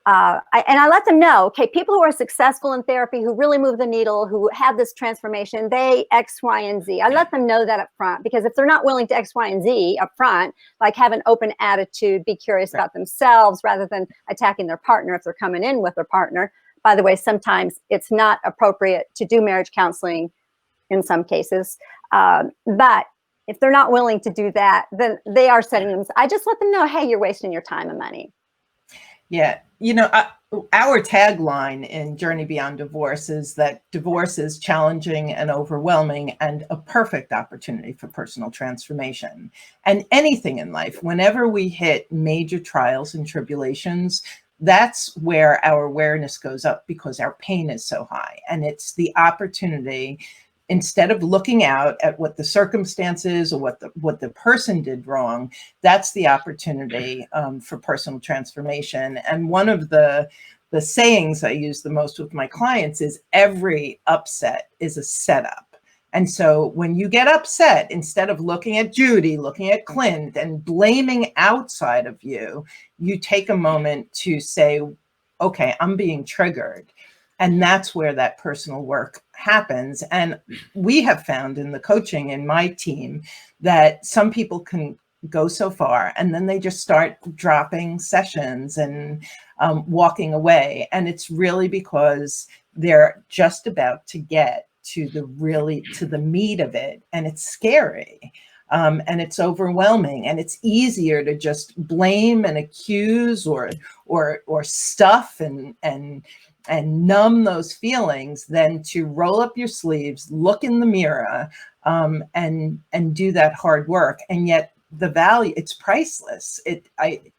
I let them know, okay, people who are successful in therapy, who really move the needle, who have this transformation, they X, Y, and Z. I let them know that up front, because if they're not willing to X, Y, and Z up front, like have an open attitude, be curious about themselves rather than attacking their partner if they're coming in with their partner. By the way, sometimes it's not appropriate to do marriage counseling in some cases, but if they're not willing to do that, then they are setting them. I just let them know, hey, you're wasting your time and money. Yeah. Our tagline in Journey Beyond Divorce is that divorce is challenging and overwhelming and a perfect opportunity for personal transformation. And anything in life, whenever we hit major trials and tribulations, that's where our awareness goes up because our pain is so high. And it's the opportunity instead of looking out at what the circumstances or what the person did wrong, that's the opportunity for personal transformation. And one of the sayings I use the most with my clients is every upset is a setup. And so when you get upset, instead of looking at Judy, looking at Clint and blaming outside of you, you take a moment to say, okay, I'm being triggered. And that's where that personal work happens. And we have found in the coaching in my team that some people can go so far and then they just start dropping sessions and walking away. And it's really because they're just about to get to the meat of it, and it's scary, and it's overwhelming, and it's easier to just blame and accuse or stuff and numb those feelings than to roll up your sleeves, look in the mirror, and do that hard work. And yet the value, it's priceless.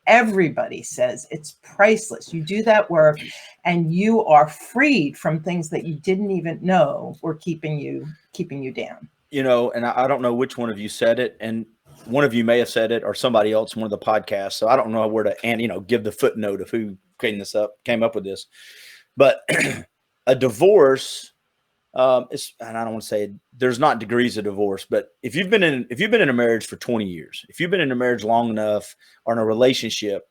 Everybody says it's priceless. You do that work and you are freed from things that you didn't even know were keeping you down. You know, and I don't know which one of you said it, and one of you may have said it or somebody else in one of the podcasts. So I don't know where to, and give the footnote of who came up with this, but a divorce, and I don't want to say there's not degrees of divorce, but if you've been in a marriage for 20 years, if you've been in a marriage long enough or in a relationship,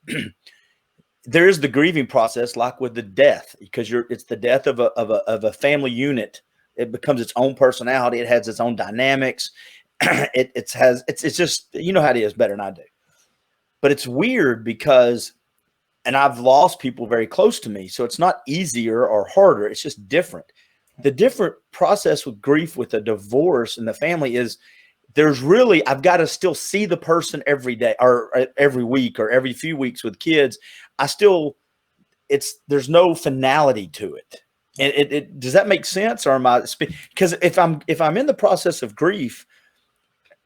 there is the grieving process, like with the death, because it's the death of a family unit. It becomes its own personality. It has its own dynamics. It's just, you know how it is better than I do. But it's weird because, and I've lost people very close to me, so it's not easier or harder. It's just different. The different process with grief with a divorce in the family is I've got to still see the person every day or every week or every few weeks with kids. There's no finality to it. And does that make sense? Or because if I'm in the process of grief,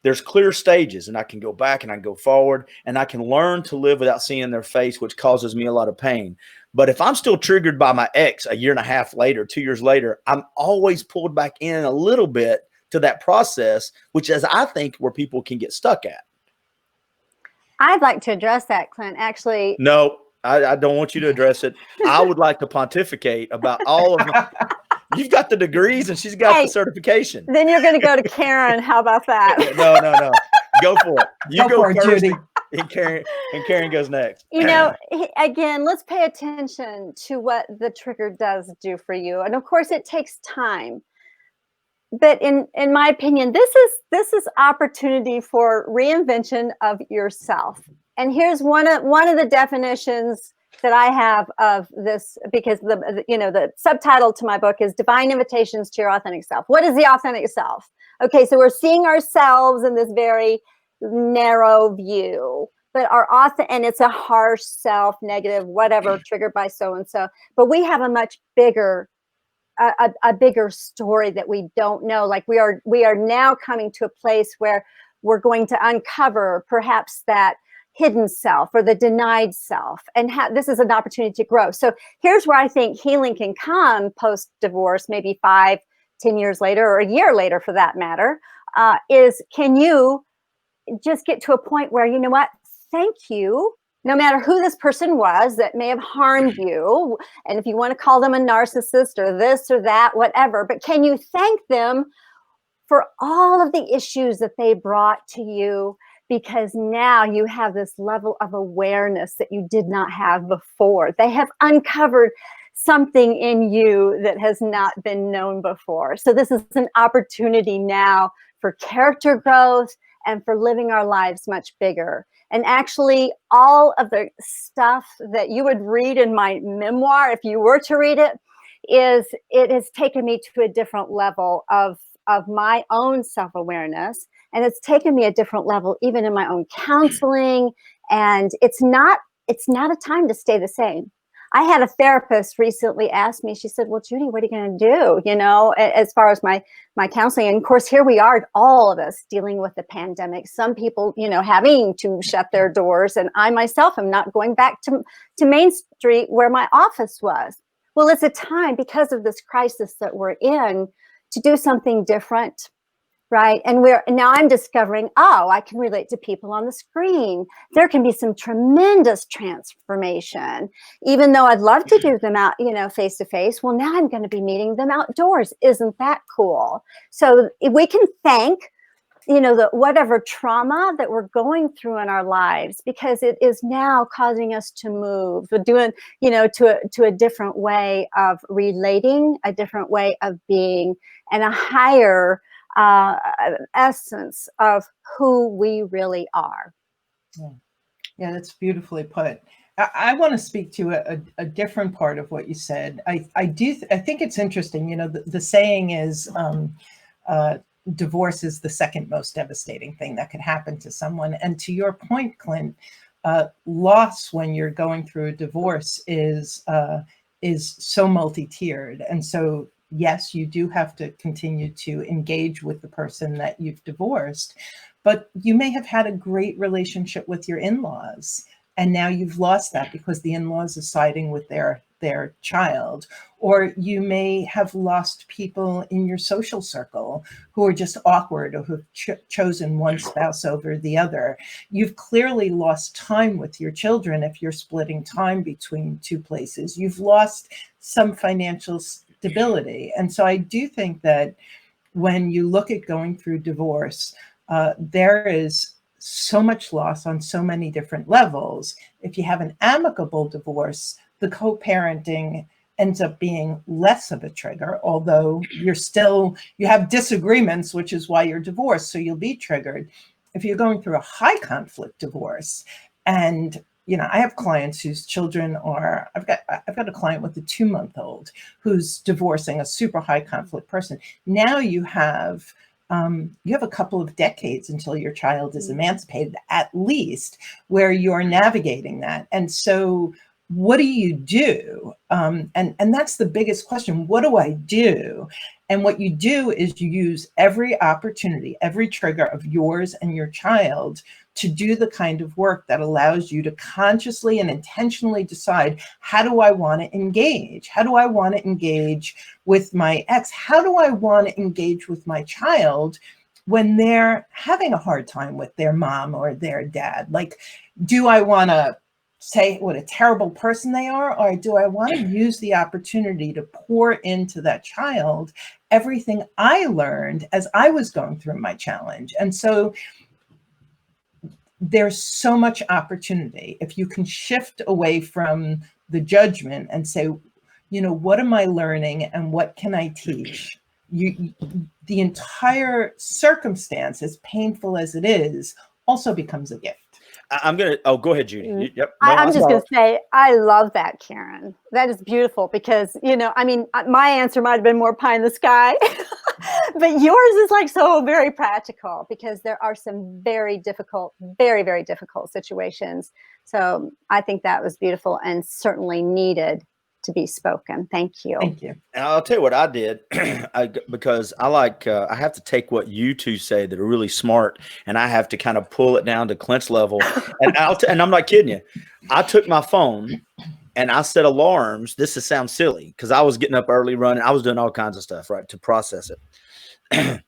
there's clear stages, and I can go back and I can go forward, and I can learn to live without seeing their face, which causes me a lot of pain. But if I'm still triggered by my ex a year and a half later, 2 years later, I'm always pulled back in a little bit to that process, which is, I think, where people can get stuck at. I'd like to address that, Clint, actually. No, I don't want you to address it. I would like to pontificate about all of my. You've got the degrees and she's got the certification. Then you're going to go to Karen. How about that? No. Go for it. You go for it, first, Judy. And Karen goes next. Again, let's pay attention to what the trigger does do for you. And of course, it takes time. But in my opinion, this is opportunity for reinvention of yourself. And here's one of the definitions that I have of this, because the subtitle to my book is Divine Invitations to Your Authentic Self. What is the authentic self? Okay, so we're seeing ourselves in this very narrow view, but and it's a harsh self, negative, whatever, triggered by so-and-so. But we have a much bigger, a bigger story that we don't know. Like we are now coming to a place where we're going to uncover perhaps that hidden self or the denied self, and this is an opportunity to grow. So here's where I think healing can come post-divorce, maybe 5-10 years later, or a year later for that matter, is can you just get to a point where, you know what, thank you, no matter who this person was that may have harmed you, and if you want to call them a narcissist or this or that, whatever, but can you thank them for all of the issues that they brought to you? Because now you have this level of awareness that you did not have before. They have uncovered something in you that has not been known before. So this is an opportunity now for character growth and for living our lives much bigger. And actually, all of the stuff that you would read in my memoir, if you were to read it, it has taken me to a different level of my own self-awareness. And it's taken me a different level, even in my own counseling. And it's not a time to stay the same. I had a therapist recently ask me, she said, well, Judy, what are you going to do? As far as my counseling. And of course, here we are, all of us dealing with the pandemic. Some people, having to shut their doors. And I myself am not going back to Main Street where my office was. Well, it's a time, because of this crisis that we're in, to do something different. Right. And now I'm discovering, I can relate to people on the screen. There can be some tremendous transformation, even though I'd love to do them out, face to face. Well, now I'm going to be meeting them outdoors. Isn't that cool? So we can thank, the whatever trauma that we're going through in our lives, because it is now causing us to move. We're doing, to a different way of relating, a different way of being, and a higher essence of who we really are. Yeah, that's beautifully put. I want to speak to a different part of what you said. I think it's interesting. The saying is, divorce is the second most devastating thing that could happen to someone. And to your point, Clint, loss when you're going through a divorce is so multi-tiered, and so yes, you do have to continue to engage with the person that you've divorced, but you may have had a great relationship with your in-laws, and now you've lost that because the in-laws are siding with their child. Or you may have lost people in your social circle who are just awkward, or who've chosen one spouse over the other. You've clearly lost time with your children if you're splitting time between two places. You've lost some financial stability. And so I do think that when you look at going through divorce, there is so much loss on so many different levels. If you have an amicable divorce, the co-parenting ends up being less of a trigger, although you have disagreements, which is why you're divorced, so you'll be triggered. If you're going through a high conflict divorce, and I have clients whose children are, I've got a client with a 2-month-old who's divorcing a super high conflict person. Now you have a couple of decades until your child is emancipated, at least, where you're navigating that. And so what do you do? And that's the biggest question. What do I do? And what you do is you use every opportunity, every trigger of yours and your child to do the kind of work that allows you to consciously and intentionally decide, how do I want to engage? How do I want to engage with my ex? How do I want to engage with my child when they're having a hard time with their mom or their dad? Like, do I want to say what a terrible person they are, or do I want to use the opportunity to pour into that child everything I learned as I was going through my challenge? And so there's so much opportunity if you can shift away from the judgment and say, what am I learning and what can I teach? The entire circumstance, as painful as it is, also becomes a gift. Go ahead, Judy. Yep. No, I'm just going to say, I love that, Karen. That is beautiful because, my answer might have been more pie in the sky, but yours is like so very practical because there are some very difficult, very, very difficult situations. So I think that was beautiful and certainly needed to be spoken. Thank you. Thank you. And I'll tell you what I did, because I have to take what you two say that are really smart, and I have to kind of pull it down to Clint's level. And and I'm not kidding you. I took my phone and I set alarms. This sounds silly because I was getting up early, running. I was doing all kinds of stuff, right, to process it.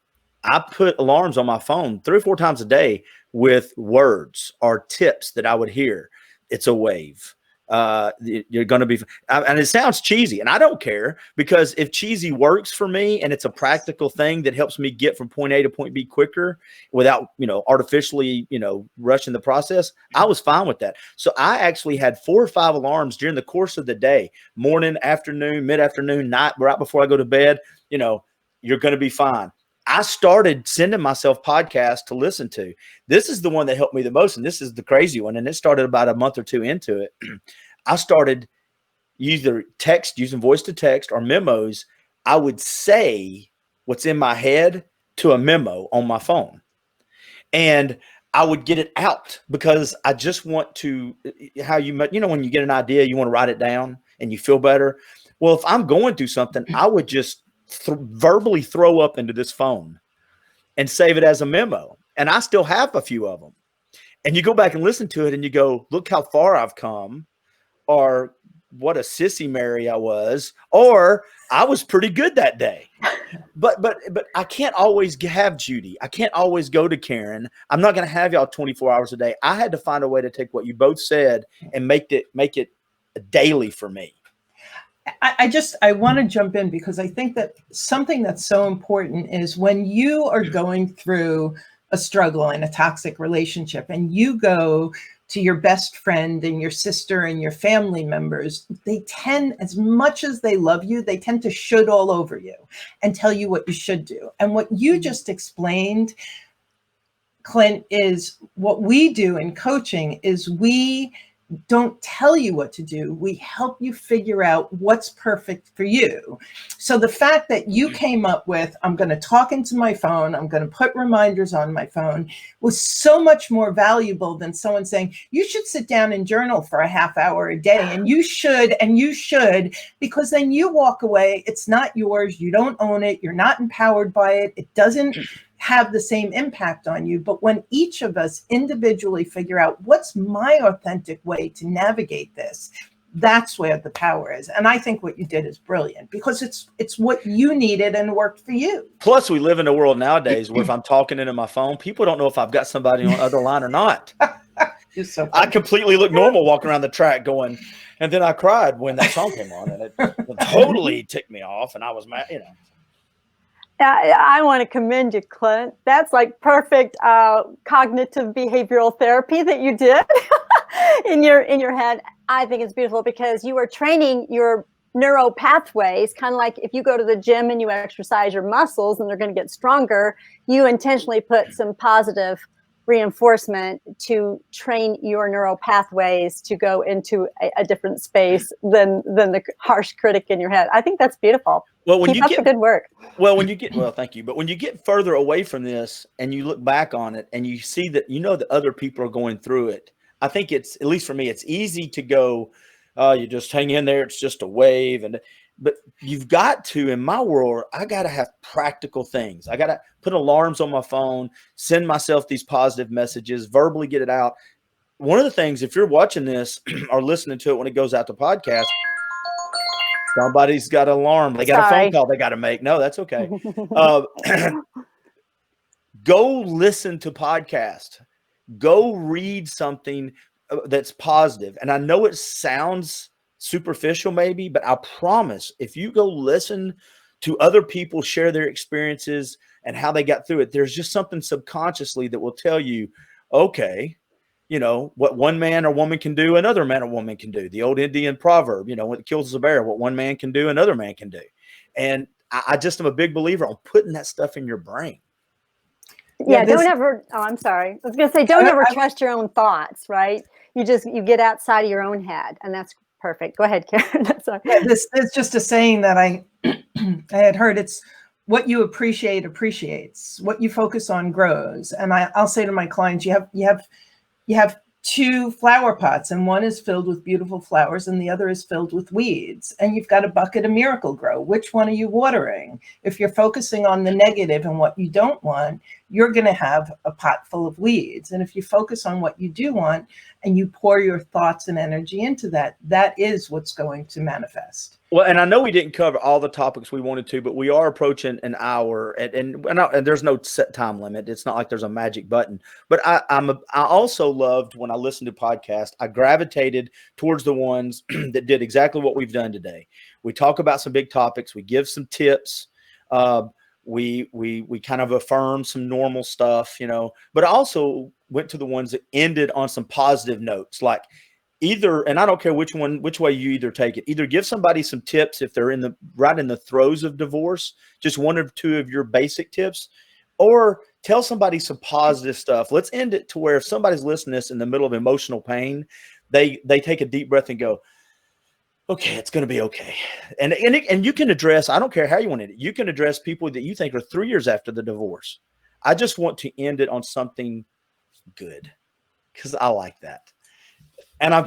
I put alarms on my phone 3 or 4 times a day with words or tips that I would hear. It's a wave. You're going to be, and it sounds cheesy, and I don't care, because if cheesy works for me and it's a practical thing that helps me get from point A to point B quicker without, artificially, rushing the process, I was fine with that. So I actually had 4 or 5 alarms during the course of the day, morning, afternoon, mid-afternoon, night, right before I go to bed. You're going to be fine. I started sending myself podcasts to listen to. This is the one that helped me the most, and this is the crazy one. And it started about a month or 2 into it. I started using voice to text or memos. I would say what's in my head to a memo on my phone, and I would get it out because I just want to, when you get an idea, you want to write it down and you feel better. Well, if I'm going through something, I would just verbally throw up into this phone and save it as a memo. And I still have a few of them. And you go back and listen to it and you go, look how far I've come. Or what a sissy Mary I was, or I was pretty good that day. But I can't always have Judy. I can't always go to Karen. I'm not going to have y'all 24 hours a day. I had to find a way to take what you both said and make it daily for me. I want to jump in because I think that something that's so important is when you are going through a struggle in a toxic relationship and you go to your best friend and your sister and your family members, they tend, as much as they love you, they tend to should all over you and tell you what you should do. And what you just explained, Clint, is what we do in coaching is we don't tell you what to do. We help you figure out what's perfect for you. So the fact that you came up with, I'm going to talk into my phone, I'm going to put reminders on my phone, was so much more valuable than someone saying, you should sit down and journal for a half hour a day. And you should, because then you walk away. It's not yours. You don't own it. You're not empowered by it. It doesn't have the same impact on you. But when each of us individually figure out what's my authentic way to navigate this, that's where the power is. And I think what you did is brilliant because it's what you needed and worked for you. Plus, we live in a world nowadays where if I'm talking into my phone, people don't know if I've got somebody on the other line or not. So I completely look normal walking around the track going, and then I cried when that song came on, and it totally ticked me off, and I was mad, you know. I want to commend you, Clint. That's like perfect cognitive behavioral therapy that you did in your head. I think it's beautiful because you are training your neuro pathways, kind of like if you go to the gym and you exercise your muscles and they're going to get stronger, you intentionally put some positive reinforcement to train your neural pathways to go into a different space than the harsh critic in your head. I think that's beautiful. Well, when Keep up the good work. Well, thank you. But when you get further away from this and you look back on it and you see that, you know, that other people are going through it, I think it's, at least for me, it's easy to go, you just hang in there. It's just a wave. But you've got to, in my world, I got to have practical things. I got to put alarms on my phone, send myself these positive messages, verbally get it out. One of the things, if you're watching this or listening to it when it goes out to podcast, somebody's got an alarm. They got a phone call they got to make. No, that's okay. Go listen to podcast. Go read something that's positive. And I know it sounds superficial maybe, but I promise if you go listen to other people share their experiences and how they got through it, there's just something subconsciously that will tell you, okay, you know, what one man or woman can do, another man or woman can do. The old Indian proverb, you know, when it kills a bear, what one man can do, another man can do. And I just am a big believer on putting that stuff in your brain. Yeah, don't ever, I'm sorry. I was going to say, don't ever trust your own thoughts, right? You get outside of your own head, and that's perfect. Go ahead, Karen. Sorry. Yeah, this is just a saying that I had heard. It's what you appreciate appreciates. What you focus on grows. And I'll say to my clients, you have two flower pots, and one is filled with beautiful flowers and the other is filled with weeds. And you've got a bucket of Miracle-Gro. Which one are you watering? If you're focusing on the negative and what you don't want, you're going to have a pot full of weeds. And if you focus on what you do want and you pour your thoughts and energy into that, that is what's going to manifest. Well, and I know we didn't cover all the topics we wanted to, but we are approaching an hour, and there's no set time limit. It's not like there's a magic button. But I also loved when I listened to podcasts, I gravitated towards the ones that did exactly what we've done today. We talk about some big topics. We give some tips. We kind of affirm some normal stuff, you know, but I also went to the ones that ended on some positive notes, like either, and I don't care which way you either take it, either give somebody some tips if they're right in the throes of divorce, just one or two of your basic tips, or tell somebody some positive stuff. Let's end it to where if somebody's listening to this in the middle of emotional pain, they take a deep breath and go, okay, it's going to be okay. And you can address, I don't care how you want it. You can address people that you think are 3 years after the divorce. I just want to end it on something good because I like that. And I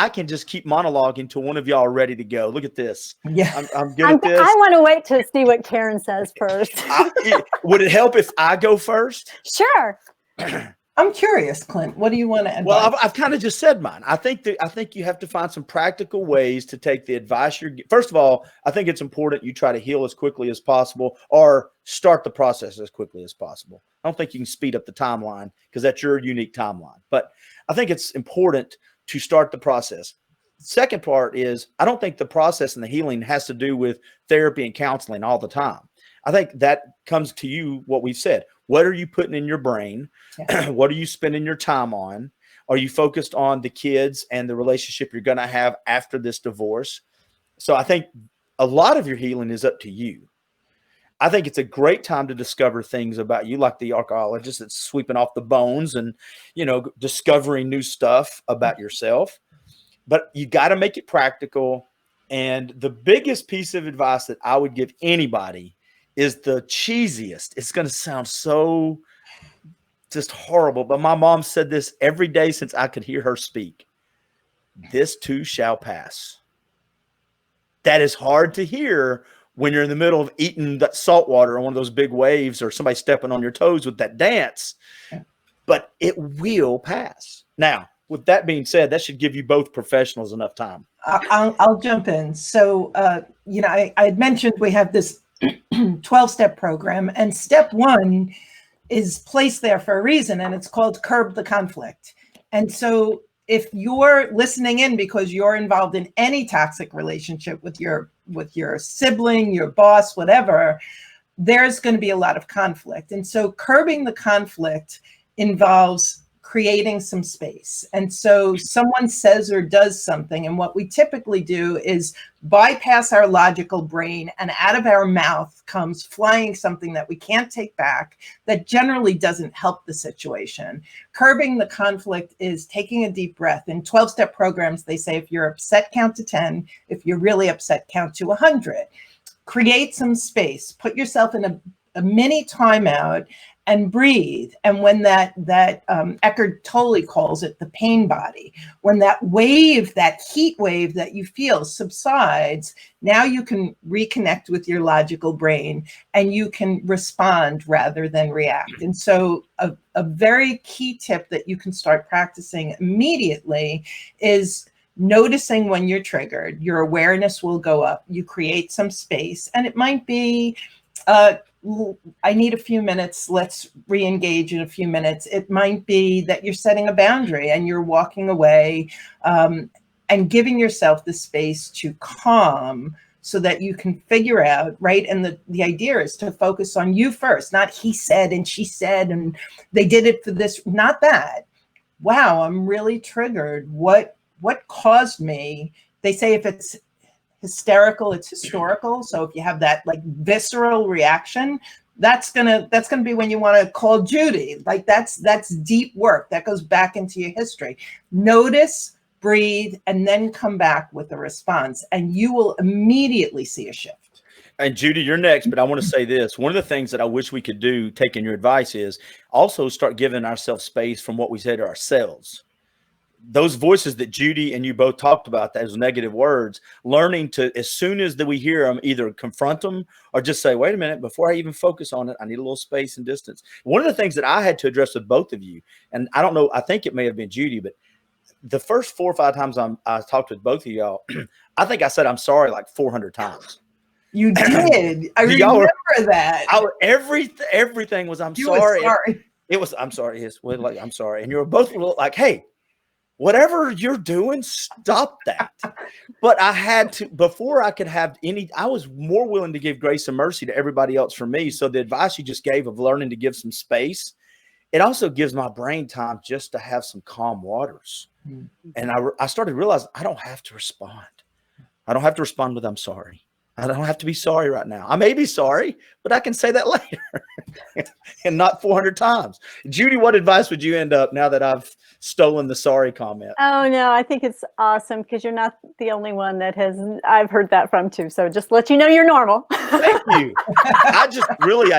can just keep monologuing until one of y'all are ready to go. Look at this. Yeah, I'm good at this. I want to wait to see what Karen says first. Would it help if I go first? Sure. I'm curious, Clint, what do you want to advise? Well, I've kind of just said mine. I think you have to find some practical ways to take the advice you're. First of all, I think it's important you try to heal as quickly as possible, or start the process as quickly as possible. I don't think you can speed up the timeline because that's your unique timeline. But I think it's important to start the process. Second part is, I don't think the process and the healing has to do with therapy and counseling all the time. I think that comes to you, what we've said. What are you putting in your brain? Yeah. What are you spending your time on? Are you focused on the kids and the relationship you're going to have after this divorce? So I think a lot of your healing is up to you. I think it's a great time to discover things about you, like the archaeologist that's sweeping off the bones and, discovering new stuff about yourself. But you got to make it practical. And the biggest piece of advice that I would give anybody is the cheesiest. It's going to sound so just horrible, but my mom said this every day since I could hear her speak. This too shall pass. That is hard to hear when you're in the middle of eating that salt water on one of those big waves, or somebody stepping on your toes with that dance, but it will pass. Now, with that being said, that should give you both professionals enough time. I'll jump in. So, I had mentioned we have this 12-step program, and step 1 is placed there for a reason, and it's called Curb the Conflict. And so if you're listening in because you're involved in any toxic relationship with your sibling, your boss, whatever, there's going to be a lot of conflict. And so curbing the conflict involves creating some space. And so someone says or does something, and what we typically do is bypass our logical brain, and out of our mouth comes flying something that we can't take back, that generally doesn't help the situation. Curbing the conflict is taking a deep breath. In 12-step programs, they say if you're upset, count to 10. If you're really upset, count to 100. Create some space. Put yourself in a mini timeout and breathe. And when that Eckhart Tolle calls it the pain body, when that wave, that heat wave that you feel subsides, now you can reconnect with your logical brain and you can respond rather than react. And so a very key tip that you can start practicing immediately is noticing when you're triggered. Your awareness will go up. You create some space, and it might be, I need a few minutes. Let's re-engage in a few minutes. It might be that you're setting a boundary and you're walking away and giving yourself the space to calm so that you can figure out, right? And the idea is to focus on you first, not he said and she said and they did it for this, not that. Wow, I'm really triggered. What caused me? They say if it's hysterical, it's historical. So if you have that like visceral reaction, that's gonna be when you want to call Judy. Like that's deep work that goes back into your history. Notice, breathe, and then come back with a response, and you will immediately see a shift. And Judy, you're next, but I want to say this. One of the things that I wish we could do, taking your advice, is also start giving ourselves space from what we say to ourselves. Those voices that Judy and you both talked about, those negative words, learning to, as soon as that we hear them, either confront them or just say, wait a minute, before I even focus on it, I need a little space and distance. One of the things that I had to address with both of you, and I don't know, I think it may have been Judy, but the first 4 or 5 times I talked with both of y'all, I think I said I'm sorry like 400 times. You did. I remember that. Everything was I'm sorry. It was I'm sorry. Yes, like I'm sorry. And you were both like, hey, whatever you're doing, stop that. But I had to, before I could have any, I was more willing to give grace and mercy to everybody else for me. So the advice you just gave of learning to give some space, it also gives my brain time just to have some calm waters. Mm-hmm. And I started realizing I don't have to respond. I don't have to respond with I'm sorry. I don't have to be sorry right now. I may be sorry, but I can say that later and not 400 times. Judy, what advice would you end up now that I've stolen the sorry comment? Oh, no, I think it's awesome because you're not the only one that I've heard that from too. So just let you know you're normal. Thank you. I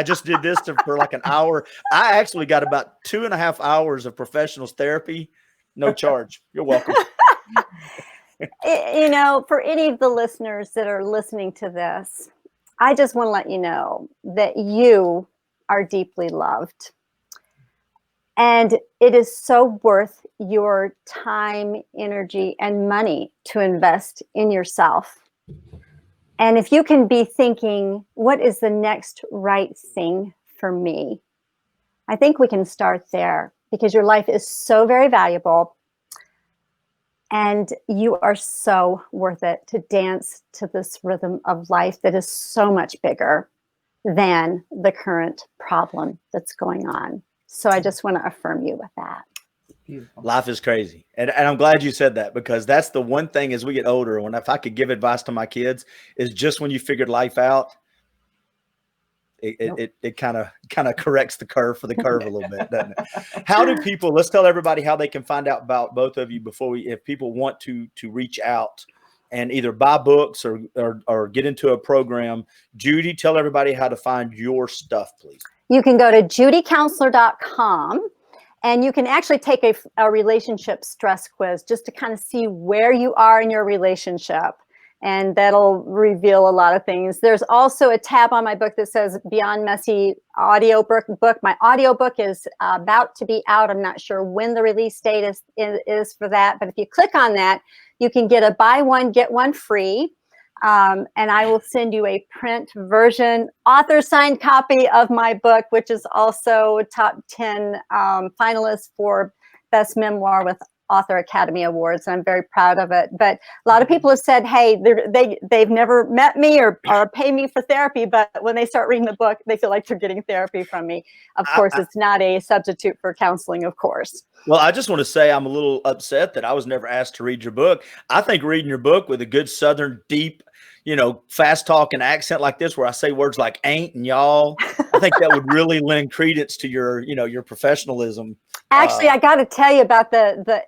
just did this for like an hour. I actually got about 2.5 hours of professionals therapy. No charge. You're welcome. For any of the listeners that are listening to this, I just want to let you know that you are deeply loved. And it is so worth your time, energy, and money to invest in yourself. And if you can be thinking, what is the next right thing for me? I think we can start there, because your life is so very valuable. And you are so worth it to dance to this rhythm of life that is so much bigger than the current problem that's going on. So I just want to affirm you with that. Beautiful. Life is crazy. And I'm glad you said that, because that's the one thing as we get older, if I could give advice to my kids, is just when you figured life out, it kind of corrects the curve for the curve a little bit, doesn't it? How do people, let's tell everybody how they can find out about both of you if people want to reach out and either buy books or get into a program. Judy, tell everybody how to find your stuff, please. You can go to judycounselor.com, and you can actually take a relationship stress quiz just to kind of see where you are in your relationship. And that'll reveal a lot of things. There's also a tab on my book that says Beyond Messy audio book. My audio book is about to be out. I'm not sure when the release date is for that, but if you click on that, you can get a buy one, get one free. And I will send you a print version, author signed copy of my book, which is also top 10 finalist for Best Memoir with Author Academy Awards. And I'm very proud of it. But a lot of people have said, hey, they've never met me or pay me for therapy, but when they start reading the book, they feel like they're getting therapy from me. Of course, it's not a substitute for counseling, of course. Well, I just want to say I'm a little upset that I was never asked to read your book. I think reading your book with a good Southern, deep, fast talking accent like this, where I say words like ain't and y'all, I think that would really lend credence to your professionalism. Actually, I got to tell you about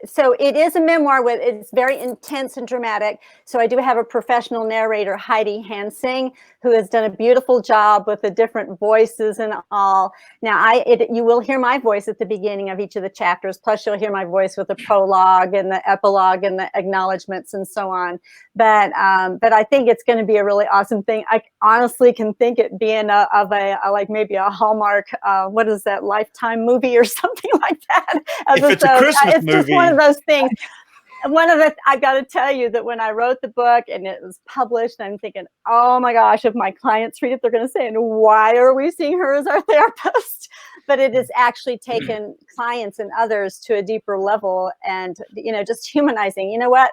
so it is a memoir it's very intense and dramatic. So I do have a professional narrator, Heidi Hansing, who has done a beautiful job with the different voices and all. Now, you will hear my voice at the beginning of each of the chapters. Plus, you'll hear my voice with the prologue and the epilogue and the acknowledgments and so on. But I think it's going to be a really awesome thing. I honestly can think it being like maybe a Hallmark, what is that, Lifetime movie or something like that. If it's a Christmas it's movie. Just one of those things. I've got to tell you that when I wrote the book and it was published, I'm thinking, oh my gosh, if my clients read it, they're going to say, and why are we seeing her as our therapist? But it has actually taken clients and others to a deeper level, and, just humanizing. You know what?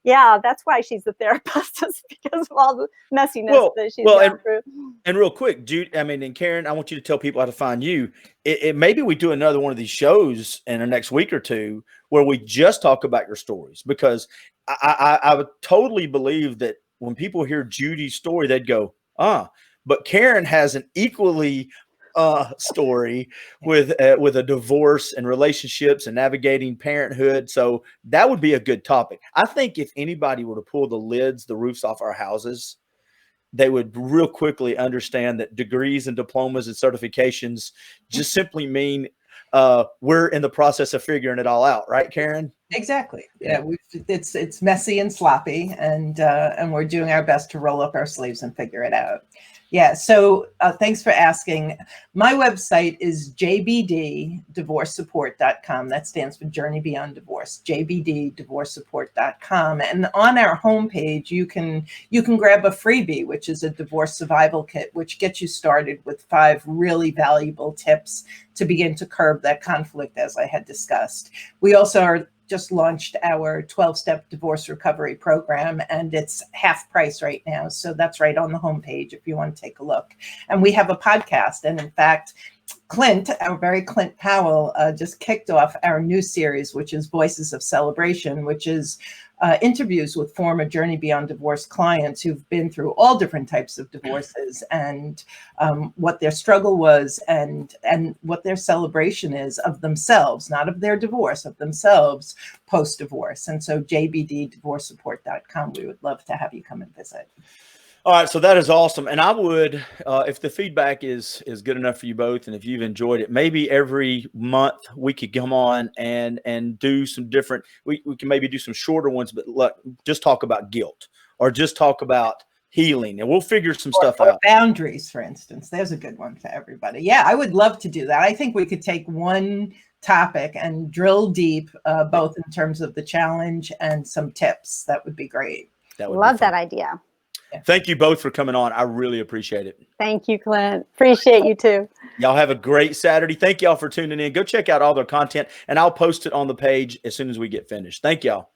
Yeah, that's why she's a therapist, is because of all the messiness that she's gone through. And real quick, Jude, and Karen, I want you to tell people how to find you. Maybe we do another one of these shows in the next week or two where we just talk about your stories, because I would totally believe that when people hear Judy's story, they'd go, but Karen has an equally story with a divorce and relationships and navigating parenthood. So that would be a good topic. I think if anybody were to pull the roofs off our houses, they would real quickly understand that degrees and diplomas and certifications just simply mean we're in the process of figuring it all out, right, Karen? Exactly. Yeah, it's messy and sloppy, and we're doing our best to roll up our sleeves and figure it out. Yeah. So thanks for asking. My website is jbddivorcesupport.com. That stands for Journey Beyond Divorce. jbddivorcesupport.com. And on our homepage, you can grab a freebie, which is a divorce survival kit, which gets you started with 5 really valuable tips to begin to curb that conflict, as I had discussed. We also just launched our 12-step divorce recovery program, and it's half price right now. So that's right on the homepage if you want to take a look. And we have a podcast. And in fact, Clint Powell, just kicked off our new series, which is Voices of Celebration, which is interviews with former Journey Beyond Divorce clients who've been through all different types of divorces, and what their struggle was, and what their celebration is of themselves, not of their divorce, of themselves post-divorce. And so jbddivorcesupport.com, we would love to have you come and visit. All right, so that is awesome. And I would, if the feedback is good enough for you both, and if you've enjoyed it, maybe every month we could come on and do some different, we can maybe do some shorter ones, but look, just talk about guilt or just talk about healing, and we'll figure some stuff out. Boundaries, for instance. There's a good one for everybody. Yeah, I would love to do that. I think we could take one topic and drill deep, both in terms of the challenge and some tips. That would be great. That would Love that idea. Thank you both for coming on. I really appreciate it. Thank you, Clint. Appreciate you too. Y'all have a great Saturday. Thank y'all for tuning in. Go check out all their content, and I'll post it on the page as soon as we get finished. Thank y'all.